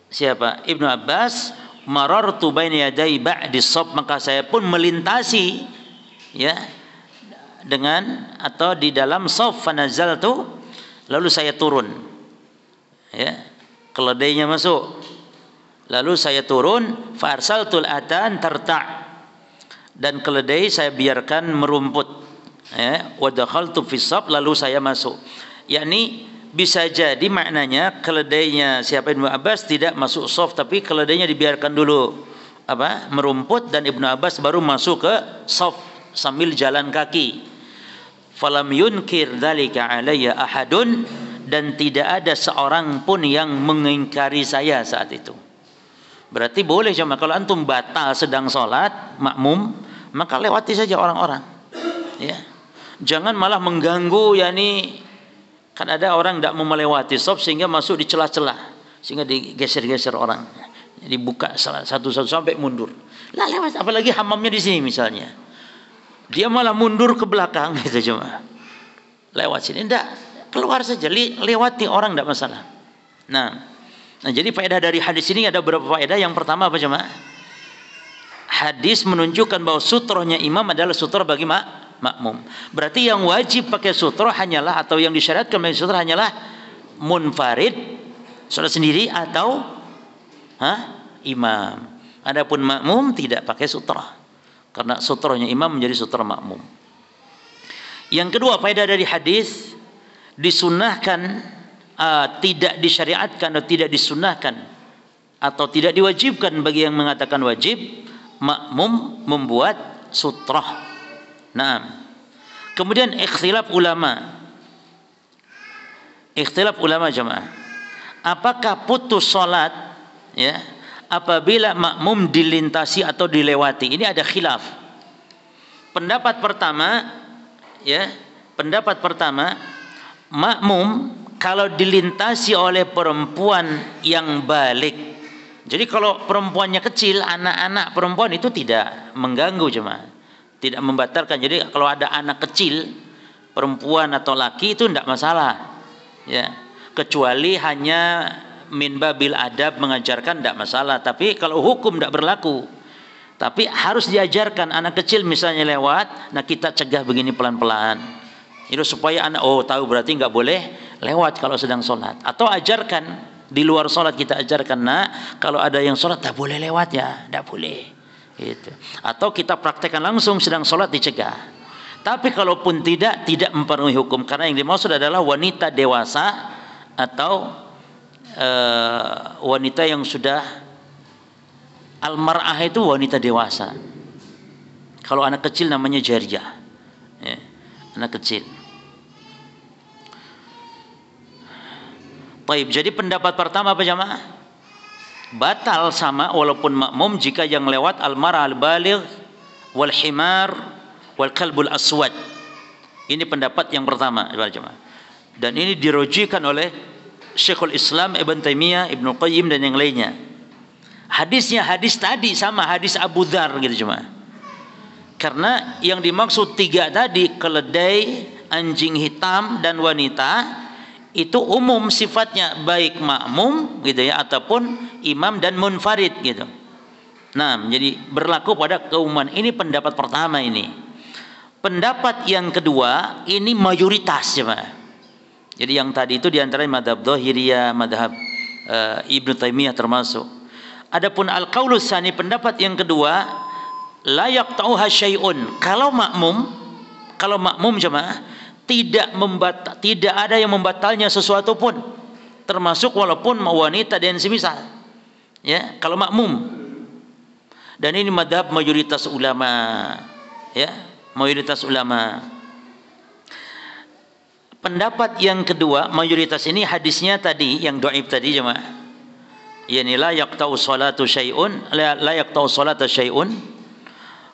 siapa? Ibnu Abbas, marartu baina yaday ba'di shaf, maka saya pun melintasi, ya, dengan atau di dalam shaf, fanazaltu, lalu saya turun, ya, keledainya masuk, lalu saya turun, farsaltul atan tarta', dan keledai saya biarkan merumput, ya, wa dakhaltu fi shaf, lalu saya masuk. Yakni bisa jadi maknanya keledainya siapa Ibnu Abbas tidak masuk shaf, tapi keledainya dibiarkan dulu merumput, dan Ibnu Abbas baru masuk ke shaf sambil jalan kaki. falam yunkir dzalika alayya ahadun, dan tidak ada seorang pun yang mengingkari saya saat itu. Berarti boleh cuma kalau antum batal sedang sholat makmum, maka lewati saja orang-orang, ya. Jangan malah mengganggu, yakni kan ada orang tidak mau melewati stop sehingga masuk di celah-celah, sehingga digeser-geser orang, dibuka satu-satu sampai mundur. Lah lewat, apalagi hammamnya di sini misalnya, dia malah mundur ke belakang gitu cuma. Lewat sini enggak, keluar saja, lewati orang tidak masalah. Nah, jadi faedah dari hadis ini ada beberapa faedah. Yang pertama apa jemaah? Hadis menunjukkan bahwa sutrohnya imam adalah sutroh bagi makmum. Berarti yang wajib pakai sutroh hanyalah, atau yang disyariatkan pakai sutroh hanyalah munfarid, sholat sendiri, atau imam. Adapun makmum tidak pakai sutroh, karena sutrohnya imam menjadi sutroh makmum. Yang kedua faedah dari hadis, disunahkan, tidak disyariatkan atau tidak disunahkan atau tidak diwajibkan bagi yang mengatakan wajib makmum membuat sutroh. Nah, kemudian ikhtilaf ulama jemaah, apakah putus salat ya apabila makmum dilintasi atau dilewati? Ini ada khilaf. Pendapat pertama, makmum kalau dilintasi oleh perempuan yang balik. Jadi kalau perempuannya kecil, anak-anak perempuan itu tidak mengganggu jemaah, tidak membatalkan. Jadi kalau ada anak kecil, perempuan atau laki, itu tidak masalah, ya. Kecuali hanya min babil adab, mengajarkan, tidak masalah. Tapi kalau hukum tidak berlaku. Tapi harus diajarkan anak kecil misalnya lewat, nah kita cegah begini pelan-pelan. Itu supaya anak tahu berarti nggak boleh lewat kalau sedang sholat. Atau ajarkan di luar sholat, kita ajarkan, nah kalau ada yang sholat tak boleh lewat ya, tidak boleh. Gitu. Atau kita praktekkan langsung sedang sholat, dicegah. Tapi kalaupun tidak mempengaruhi hukum, karena yang dimaksud adalah wanita dewasa atau wanita yang sudah almar'ah, itu wanita dewasa. Kalau anak kecil namanya jariyah, ya, anak kecil. Baik, jadi pendapat pertama apa jamaah? Batal sama walaupun makmum jika yang lewat al-mar'a al-baligh wal himar wal kalbul aswad. Ini pendapat yang pertama jamaah. Dan ini dirujukan oleh Syekhul Islam Ibn Taimiyah, Ibnu Qayyim dan yang lainnya. Hadisnya hadis tadi sama hadis Abu Dzar gitu jemaah. Karena yang dimaksud tiga tadi, keledai, anjing hitam dan wanita, itu umum sifatnya, baik makmum gitu ya ataupun imam dan munfarid gitu. Nah, jadi berlaku pada keumuman. Ini pendapat pertama ini. Pendapat yang kedua ini mayoritas jemaah. Jadi yang tadi itu diantara madhab Dhahiriyah, madhab Ibnu Taimiyah termasuk. Adapun al-qaulus tsani, pendapat yang kedua, la yaqta'uha syai'un. Kalau makmum jemaah tidak ada yang membatalnya sesuatu pun, termasuk walaupun wanita dan semisal. Ya, kalau makmum. Dan ini madhab mayoritas ulama. Ya, mayoritas ulama. Pendapat yang kedua, mayoritas ini hadisnya tadi yang dhaif tadi jemaah. Yani la yaqta'u salatu syai'un, la yaqta'u salata syai'un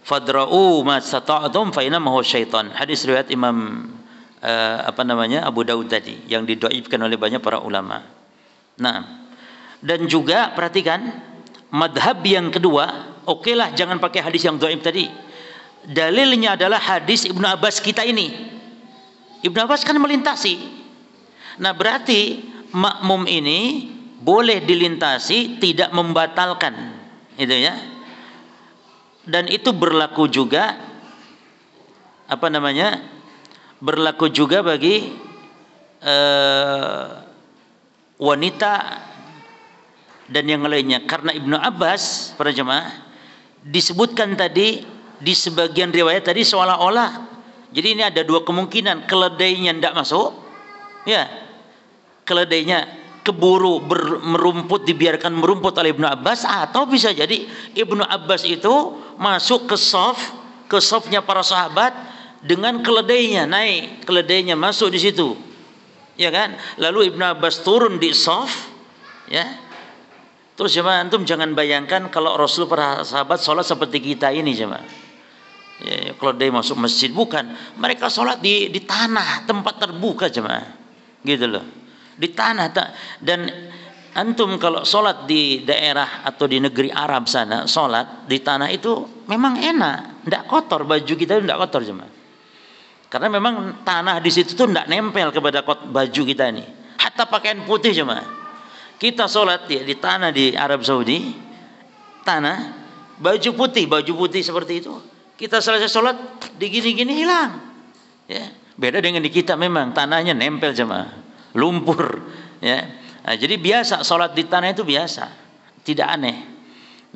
fadra'u ma sata'tum fa innahu syaitan. Hadis riwayat Imam Abu Daud tadi yang didhaifkan oleh banyak para ulama. Nah, dan juga perhatikan madhab yang kedua, okelah jangan pakai hadis yang dhaif tadi. Dalilnya adalah hadis Ibnu Abbas kita ini. Ibnu Abbas kan melintasi. Nah, berarti makmum ini boleh dilintasi, tidak membatalkan, itu ya. Dan itu berlaku juga berlaku juga bagi wanita dan yang lainnya. Karena Ibnu Abbas para jemaah disebutkan tadi di sebagian riwayat tadi seolah-olah, jadi ini ada dua kemungkinan, keledainya tidak masuk, ya, keledainya keburu merumput, dibiarkan merumput oleh Ibnu Abbas, atau bisa jadi Ibnu Abbas itu masuk ke safnya para sahabat, dengan keledainya, naik keledainya masuk di situ, ya kan? Lalu Ibnu Abbas turun di shaf, ya. Terus jemaah, antum jangan bayangkan kalau Rasul para sahabat sholat seperti kita ini jemaah. Ya, keledai masuk masjid, bukan. Mereka sholat di tanah, tempat terbuka jemaah, gitu loh, di tanah. Dan antum kalau sholat di daerah atau di negeri Arab sana, sholat di tanah itu memang enak, tidak kotor, baju kita tidak kotor jemaah. Karena memang tanah di situ tuh tidak nempel kepada baju kita ini. Hatta pakaian putih jemaah. Kita sholat ya, di tanah di Arab Saudi, tanah, baju putih seperti itu. Kita selesai sholat, di gini-gini hilang. Ya, beda dengan di kita, memang tanahnya nempel jemaah, lumpur. Ya, nah, jadi biasa sholat di tanah itu biasa, tidak aneh.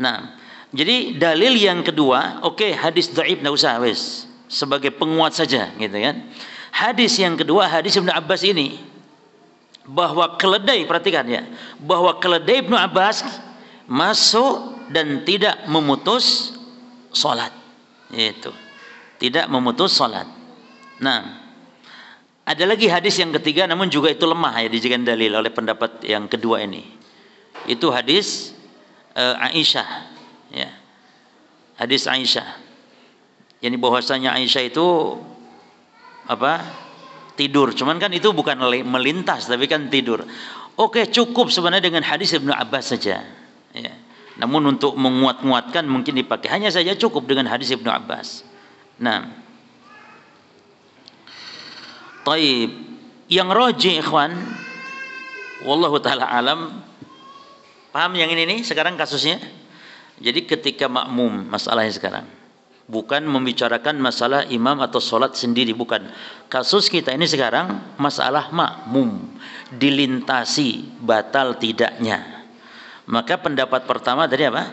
Nah, jadi dalil yang kedua, oke, hadis dhaif nggak usah wes, sebagai penguat saja, gitu kan. Hadis yang kedua, hadis Ibnu Abbas ini, bahwa keledai, perhatikan ya, bahwa keledai Ibnu Abbas masuk dan tidak memutus sholat, itu tidak memutus sholat. Nah, ada lagi hadis yang ketiga, namun juga itu lemah ya, dijadikan dalil oleh pendapat yang kedua ini. Itu hadis Aisyah, ya, hadis Aisyah. Yani bahwasanya Aisyah itu apa? Tidur. Cuman kan itu bukan melintas, tapi kan tidur. Oke, cukup sebenarnya dengan hadis Ibnu Abbas saja. Ya. Namun untuk menguat-nguatkan mungkin dipakai. Hanya saja cukup dengan hadis Ibnu Abbas. Nah, taib. Yang rajih ikhwan, wallahu taala alam. Paham yang ini nih sekarang kasusnya? Jadi ketika makmum, masalahnya sekarang bukan membicarakan masalah imam atau sholat sendiri, bukan. Kasus kita ini sekarang masalah makmum, dilintasi batal tidaknya. Maka pendapat pertama tadi apa?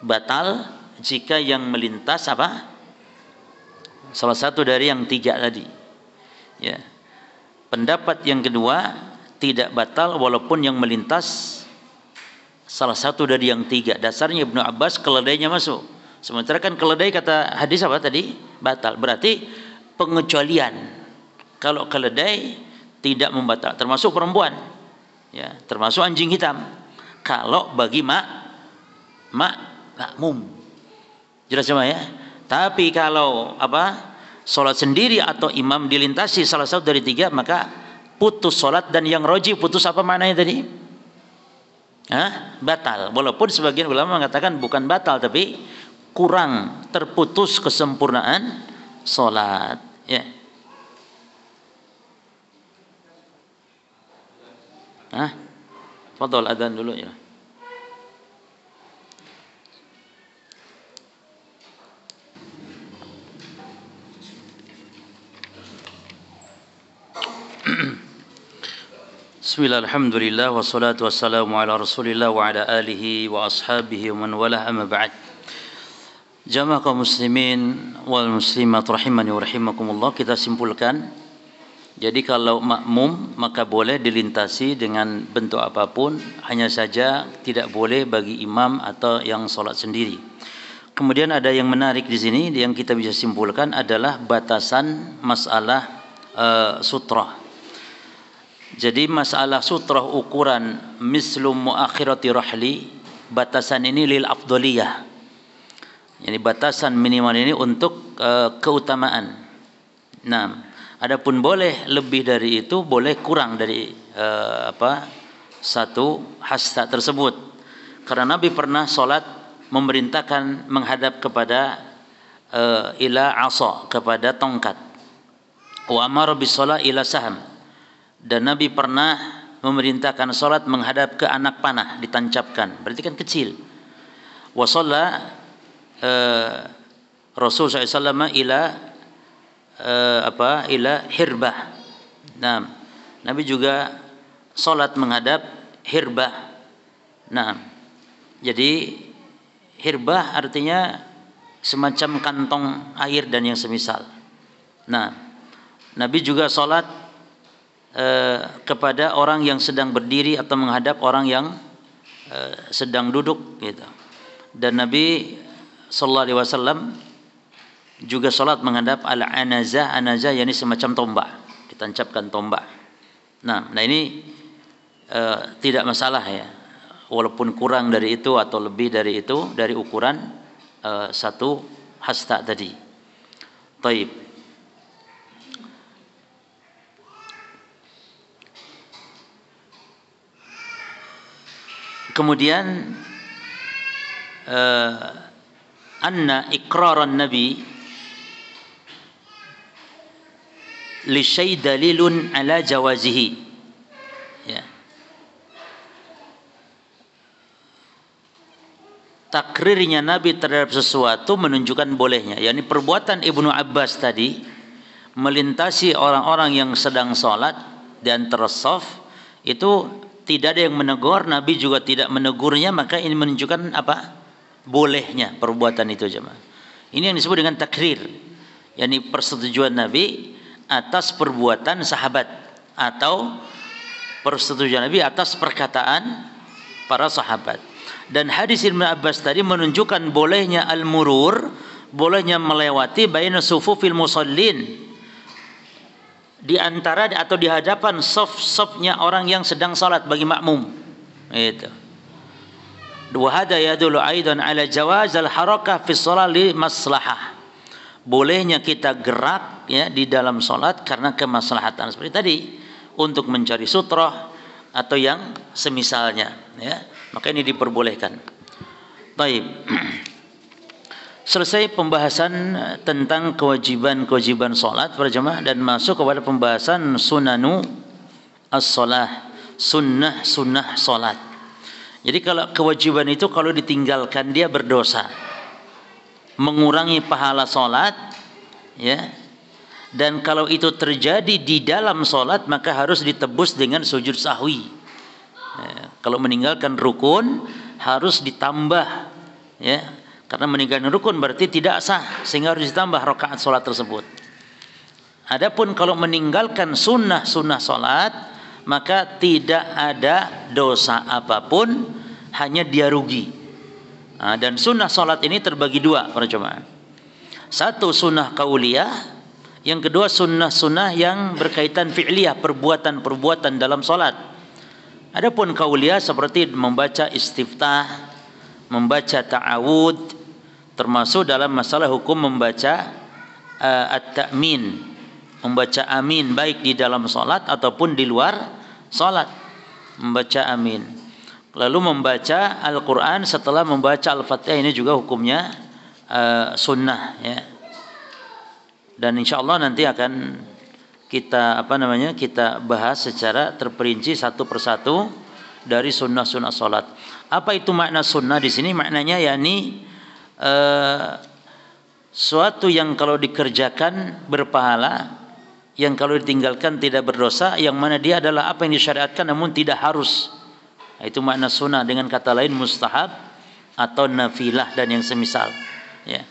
Batal jika yang melintas apa? Salah satu dari yang tiga tadi. Ya. Pendapat yang kedua tidak batal walaupun yang melintas salah satu dari yang tiga. Dasarnya Ibnu Abbas keledainya masuk. Sementara kan keledai kata hadis apa tadi? Batal. Berarti pengecualian. Kalau keledai tidak membatal, termasuk perempuan. Ya, termasuk anjing hitam. Kalau bagi makmum. Jelas semua ya? Tapi kalau apa? Salat sendiri atau imam dilintasi salah satu dari tiga, maka putus salat. Dan yang roji putus apa maknanya tadi? Batal. Walaupun sebagian ulama mengatakan bukan batal, tapi kurang, terputus kesempurnaan salat. Ya. Fadhol adzan dulu ya. Bismillah, alhamdulillah, wassalatu wassalamu ala rasulillah wa ala alihi wa ashabihi wa man walah, amma ba'd. Jamaah kaum muslimin wal muslimat rahimani wa rahimakumullah, kita simpulkan, jadi kalau makmum maka boleh dilintasi dengan bentuk apapun, hanya saja tidak boleh bagi imam atau yang sholat sendiri. Kemudian ada yang menarik di sini yang kita bisa simpulkan adalah batasan masalah sutrah. Jadi masalah sutrah ukuran mislu muakhirati rahli, batasan ini lil afdaliyah. Jadi batasan minimal ini untuk keutamaan. Nah, adapun boleh lebih dari itu, boleh kurang dari satu hasta tersebut. Karena Nabi pernah sholat memerintahkan menghadap kepada ila asa, kepada tongkat. Wa amara bis shalah ila saham. Dan Nabi pernah memerintahkan sholat menghadap ke anak panah, ditancapkan. Berarti kan kecil. Wa shalla Rasul SAW ila hirbah. Nah, Nabi juga sholat menghadap hirbah. Nah, jadi hirbah artinya semacam kantong air dan yang semisal. Nah, Nabi juga sholat kepada orang yang sedang berdiri atau menghadap orang yang sedang duduk, gitu. Dan Nabi sallallahu alaihi wasallam juga salat menghadap al-anazah. Anazah yakni semacam tombak, ditancapkan tombak. Nah ini tidak masalah ya, walaupun kurang dari itu atau lebih dari itu, dari ukuran satu hasta tadi. Taib. Kemudian anna iqraran nabi li syai' dalilun ala jawazihi. Ya. Takrirnya Nabi terhadap sesuatu menunjukkan bolehnya. yakni perbuatan Ibnu Abbas tadi melintasi orang-orang yang sedang sholat di antara shaf, itu tidak ada yang menegur, Nabi juga tidak menegurnya, maka ini menunjukkan apa? Bolehnya perbuatan itu, jemaah. Ini yang disebut dengan takrir, yakni persetujuan Nabi atas perbuatan sahabat atau persetujuan Nabi atas perkataan para sahabat. Dan hadis Ibnu Abbas tadi menunjukkan bolehnya al-murur, bolehnya melewati baina sufufil musallin, di antara atau di hadapan saf-safnya orang yang sedang salat bagi makmum. Itu. Wa hada yadullu aidan ala jawaz al-harakah fi shalah li maslahah. Bolehnya kita gerak ya di dalam salat karena kemaslahatan seperti tadi, untuk mencari sutrah atau yang semisalnya ya. Maka ini diperbolehkan. Baik. Selesai pembahasan tentang kewajiban-kewajiban salat para jemaah dan masuk kepada pembahasan sunanu as-shalah, sunnah salat. Jadi kalau kewajiban itu kalau ditinggalkan dia berdosa, mengurangi pahala salat ya. Dan kalau itu terjadi di dalam salat maka harus ditebus dengan sujud sahwi. Ya, kalau meninggalkan rukun harus ditambah ya. Karena meninggalkan rukun berarti tidak sah, sehingga harus ditambah rakaat salat tersebut. Adapun kalau meninggalkan sunnah salat, maka tidak ada dosa apapun, hanya dia rugi. Nah, dan sunnah salat ini terbagi dua para jemaah. Satu sunnah qauliyah, yang kedua sunnah yang berkaitan fi'liyah, perbuatan-perbuatan dalam salat. Adapun qauliyah seperti membaca istiftah, membaca ta'awud, termasuk dalam masalah hukum membaca at-ta'min, membaca amin baik di dalam salat ataupun di luar salat, membaca amin. Lalu membaca Al-Quran setelah membaca Al-Fatihah, ini juga hukumnya sunnah ya. Dan insyaallah nanti akan kita kita bahas secara terperinci satu persatu dari sunnah salat. Apa itu makna sunnah di sini? Maknanya yakni suatu yang kalau dikerjakan berpahala, yang kalau ditinggalkan tidak berdosa, yang mana dia adalah apa yang disyariatkan namun tidak harus. Itu makna sunnah, dengan kata lain mustahab atau nafilah dan yang semisal ya.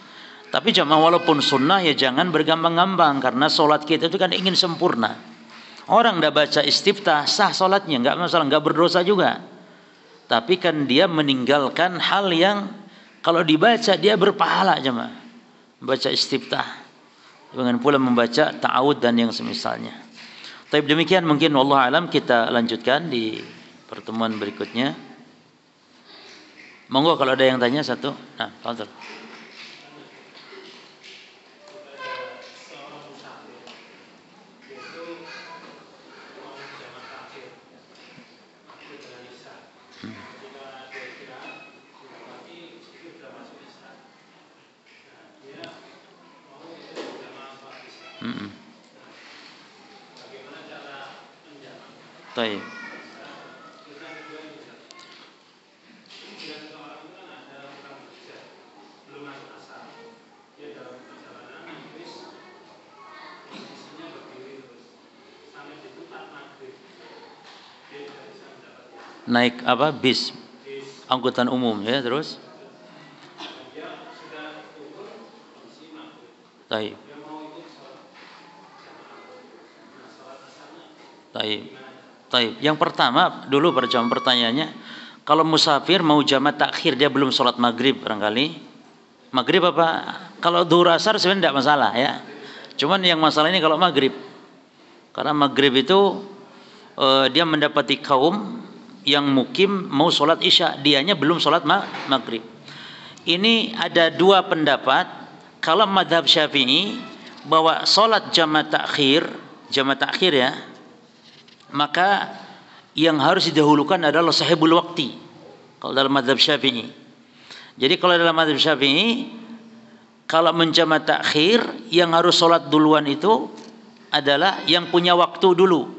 Tapi jemaah, walaupun sunnah ya jangan bergambang-gambang, karena solat kita itu kan ingin sempurna. Orang dah baca istiftah sah solatnya, enggak masalah, enggak berdosa juga. Tapi kan dia meninggalkan hal yang kalau dibaca dia berpahala, jemaah. Baca istiftah, dengan pula membaca ta'awud dan yang semisalnya. Tapi demikian mungkin wallahu alam, kita lanjutkan di pertemuan berikutnya. Monggo kalau ada yang tanya satu. Nah, tafadhol. Baik. Naik apa? Bis, angkutan umum ya, terus. Baik. Baik. Baik. Yang pertama dulu pada jam pertanyaannya, kalau musafir mau jamak takhir, dia belum sholat maghrib barangkali. Maghrib apa Kalau duhur asar sebenarnya tidak masalah ya. Cuman yang masalah ini kalau maghrib. Karena maghrib itu dia mendapati kaum yang mukim mau sholat isya, dianya belum sholat maghrib. Ini ada dua pendapat. Kalau madhab Syafi'i bahwa sholat jama' takhir ya, maka yang harus didahulukan adalah sahibul waqti. Kalau dalam madhab Syafi'i. Jadi kalau dalam madhab Syafi'i, kalau menjama' takhir yang harus sholat duluan itu adalah yang punya waktu dulu.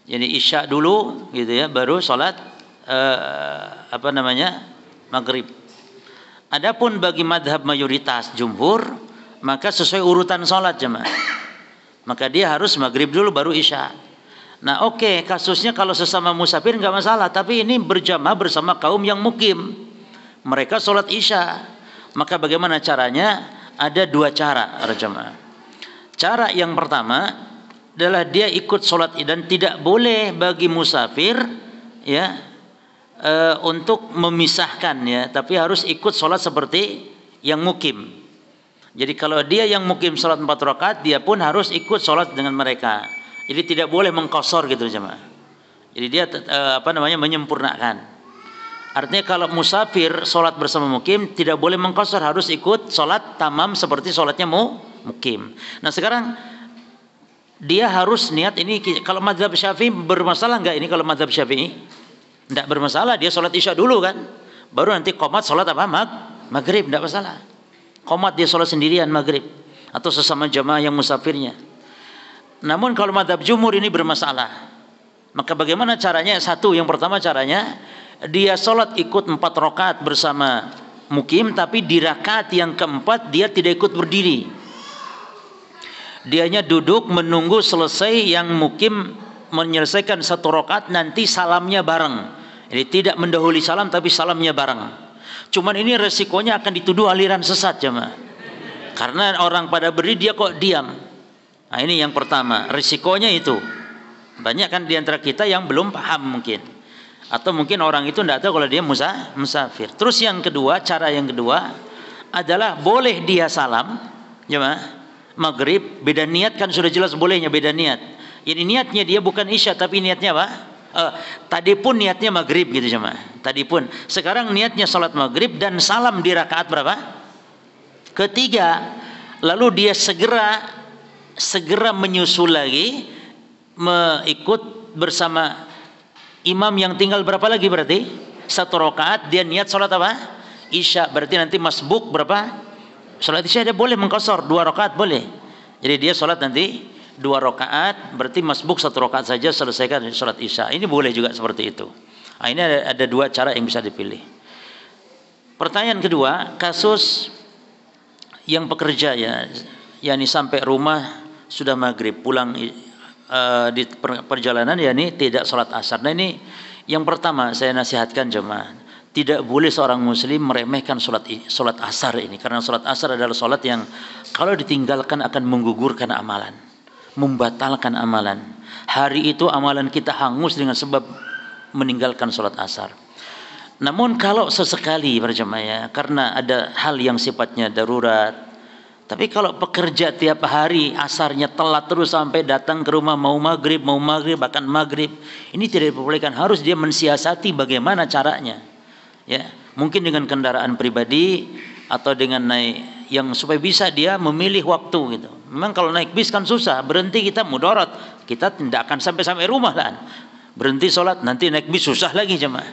Jadi isya dulu gitu ya, baru sholat maghrib. Adapun bagi madhab mayoritas jumhur, maka sesuai urutan sholat jemaah. Maka dia harus maghrib dulu baru isya. Nah oke, kasusnya kalau sesama musafir nggak masalah. Tapi ini berjamaah bersama kaum yang mukim. Mereka sholat isya. Maka bagaimana caranya? Ada dua cara jemaah. Cara yang pertama adalah dia ikut sholat dan tidak boleh bagi musafir ya untuk memisahkan ya, tapi harus ikut sholat seperti yang mukim. Jadi kalau dia yang mukim sholat 4 rakaat, dia pun harus ikut sholat dengan mereka. Jadi tidak boleh mengkosor gitu jemaah. Jadi dia menyempurnakan. Artinya kalau musafir sholat bersama mukim tidak boleh mengkosor, harus ikut sholat tamam seperti sholatnya mukim. Nah sekarang dia harus niat ini. Kalau mazhab Syafi'i bermasalah nggak ini? Kalau mazhab Syafi'i tidak bermasalah, dia sholat isya dulu kan, baru nanti qomat sholat maghrib, tidak masalah. Qomat dia sholat sendirian maghrib atau sesama jamaah yang musafirnya. Namun kalau mazhab jumhur ini bermasalah. Maka bagaimana caranya? Satu, yang pertama caranya dia sholat ikut 4 rakaat bersama mukim, tapi di rakaat yang keempat dia tidak ikut berdiri. Dianya duduk menunggu selesai yang mukim menyelesaikan 1 rakaat, nanti salamnya bareng. Jadi tidak mendahului salam tapi salamnya bareng. Cuman ini resikonya akan dituduh aliran sesat jemaah. Karena orang pada berdiri dia kok diam. Nah ini yang pertama, risikonya itu. Banyak kan diantara kita yang belum paham mungkin. Atau mungkin orang itu tidak tahu kalau dia musafir. Terus yang kedua, cara yang kedua adalah boleh dia salam jemaah maghrib, beda niat kan sudah jelas bolehnya beda niat. Jadi niatnya dia bukan isya tapi niatnya apa? Tadi pun niatnya maghrib gitu jemaah. Tadi pun. Sekarang niatnya salat maghrib dan salam di rakaat berapa? Ketiga. Lalu dia segera menyusul lagi, mengikut bersama imam yang tinggal berapa lagi berarti? 1 rakaat. Dia niat salat apa? Isya. Berarti nanti masbuk berapa? Salat isya dia boleh mengqasar 2 rakaat boleh. Jadi dia salat nanti 2 rakaat, berarti masbuk 1 rakaat saja selesaikan salat isya. Ini boleh juga seperti itu. Nah, ini ada 2 cara yang bisa dipilih. Pertanyaan kedua, kasus yang pekerja ya, yakni sampai rumah sudah maghrib, pulang di perjalanan yakni tidak salat asar. Nah ini yang pertama saya nasihatkan jemaah. Tidak boleh seorang muslim meremehkan salat asar ini, karena salat asar adalah salat yang kalau ditinggalkan akan menggugurkan amalan, membatalkan amalan. Hari itu amalan kita hangus dengan sebab meninggalkan salat asar. Namun kalau sesekali berjamaah ya, karena ada hal yang sifatnya darurat. Tapi kalau pekerja tiap hari asarnya telat terus sampai datang ke rumah mau maghrib bahkan maghrib, ini tidak diperbolehkan. Harus dia mensiasati bagaimana caranya. Ya, mungkin dengan kendaraan pribadi atau dengan naik yang supaya bisa dia memilih waktu gitu. Memang kalau naik bis kan susah, berhenti kita mudarat, kita tidak akan sampai rumah lah. Berhenti sholat nanti naik bis susah lagi jemaah.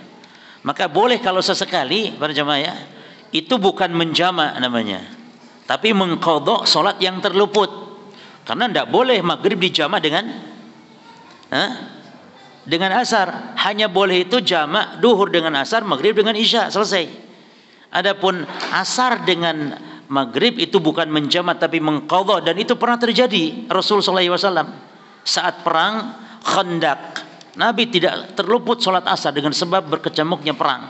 Maka boleh kalau sesekali para jemaah ya, itu bukan menjama namanya, tapi mengqadha sholat yang terluput. Karena tidak boleh maghrib dijama dengan asar, hanya boleh itu jamak duhur dengan asar, maghrib dengan isya, selesai. Adapun asar dengan maghrib itu bukan menjamak tapi mengqadha, dan itu pernah terjadi Rasulullah SAW saat perang Khandaq. Nabi tidak terluput sholat asar dengan sebab berkecamuknya perang,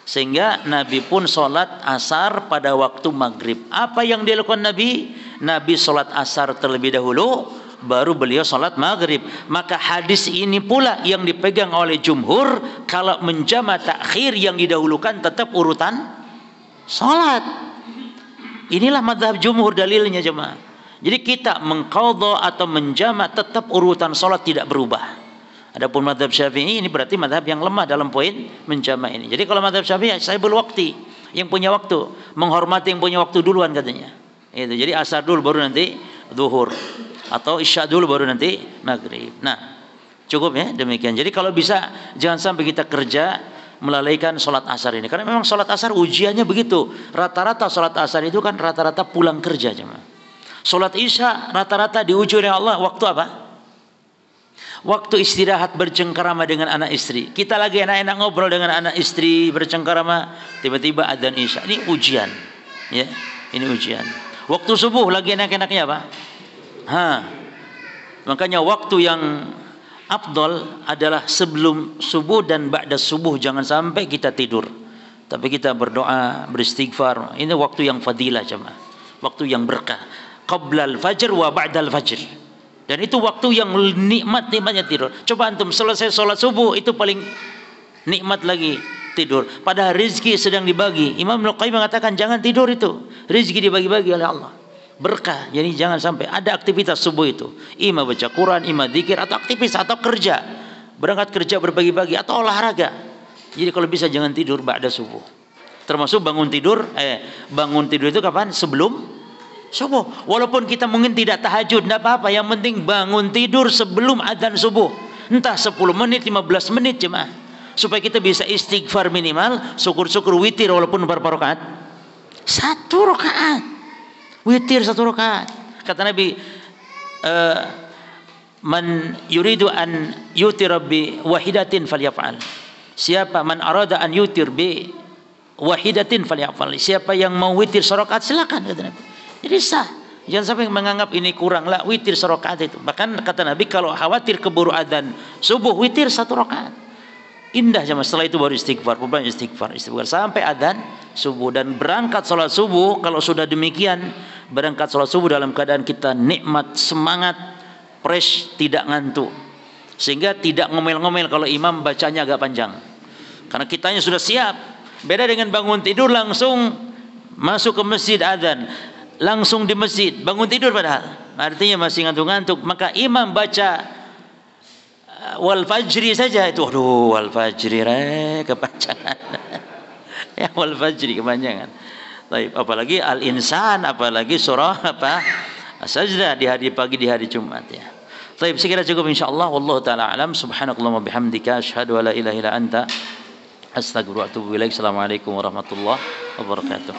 sehingga Nabi pun sholat asar pada waktu maghrib. Apa yang dilakukan Nabi? Nabi sholat asar terlebih dahulu, baru beliau sholat maghrib. Maka hadis ini pula yang dipegang oleh jumhur, kalau menjama takhir yang didahulukan tetap urutan sholat. Inilah mazhab jumhur dalilnya jemaah. Jadi kita mengqadha atau menjama tetap urutan salat tidak berubah. Adapun mazhab Syafi'i ini berarti mazhab yang lemah dalam poin menjama ini. Jadi kalau mazhab Syafi'i saya berwakti, yang punya waktu, menghormati yang punya waktu duluan katanya. Itu. Jadi asar dulu baru nanti zuhur atau isya dulu baru nanti maghrib. Nah, cukup ya demikian. Jadi kalau bisa jangan sampai kita kerja melalaikan sholat asar ini. Karena memang sholat asar ujiannya begitu. Rata-rata sholat asar itu kan rata-rata pulang kerja jemaah. Sholat isya rata-rata diuji oleh Allah waktu apa? Waktu istirahat bercengkerama dengan anak istri. Kita lagi enak-enak ngobrol dengan anak istri bercengkerama, tiba-tiba adzan isya. Ini ujian, ya. Ini ujian. Waktu subuh lagi enak-enaknya apa? Makanya waktu yang afdal adalah sebelum subuh dan ba'da subuh. Jangan sampai kita tidur, tapi kita berdoa, beristighfar. Ini waktu yang fadilah jemaah. Waktu yang berkah. Qablal fajr wa ba'dal fajr. Dan itu waktu yang nikmatnya tidur. Coba antum selesai sholat subuh itu paling nikmat lagi tidur. Padahal rezeki sedang dibagi. Imam Ibnu Qayyim mengatakan jangan tidur itu. Rezeki dibagi-bagi oleh Allah. Berkah. Jadi jangan sampai ada aktivitas subuh itu. Ima baca Quran, ima dzikir atau aktivitas atau kerja. Berangkat kerja berbagi-bagi atau olahraga. Jadi kalau bisa jangan tidur ba'da subuh. Termasuk bangun tidur itu kapan? Sebelum subuh. Walaupun kita mungkin tidak tahajud, tidak apa-apa. Yang penting bangun tidur sebelum adzan subuh. Entah 10 menit, 15 menit jemaah. Supaya kita bisa istighfar minimal, syukur-syukur witir walaupun berapa rakaat? 1 rakaat. Witir 1 rakaat. Kata Nabi, man yuridu an yutira bi wahidatin falyaf'al. Siapa man arada an yutir bi wahidatin falyaf'al. Siapa yang mau witir 1 rakaat silakan kata Nabi. Jadi sah. Jangan sampai menganggap ini kurang lah witir 1 rakaat itu. Bahkan kata Nabi kalau khawatir keburu adzan subuh witir 1 rakaat. Indah jemaah. Setelah itu baru istighfar, istighfar sampai adzan subuh dan berangkat salat subuh. Kalau sudah demikian berangkat salat subuh dalam keadaan kita nikmat, semangat, fresh, tidak ngantuk. Sehingga tidak ngomel-ngomel kalau imam bacanya agak panjang. Karena kitanya sudah siap. Beda dengan bangun tidur langsung masuk ke masjid adzan. Langsung di masjid, bangun tidur padahal artinya masih ngantuk-ngantuk, maka imam baca wal fajri saja itu, aduh wal fajri kepanjangan. Ya wal fajri kepanjangan. Baik, apalagi al insan, apalagi surah apa sajdah di hari pagi di hari Jumat ya. Baik, sekira cukup insyaallah. Wallahu taala alam. Subhanakallahumma bihamdika asyhadu an la ilaha illa anta astaghfiruka wa atubu ilaik. Assalamualaikum warahmatullahi wabarakatuh.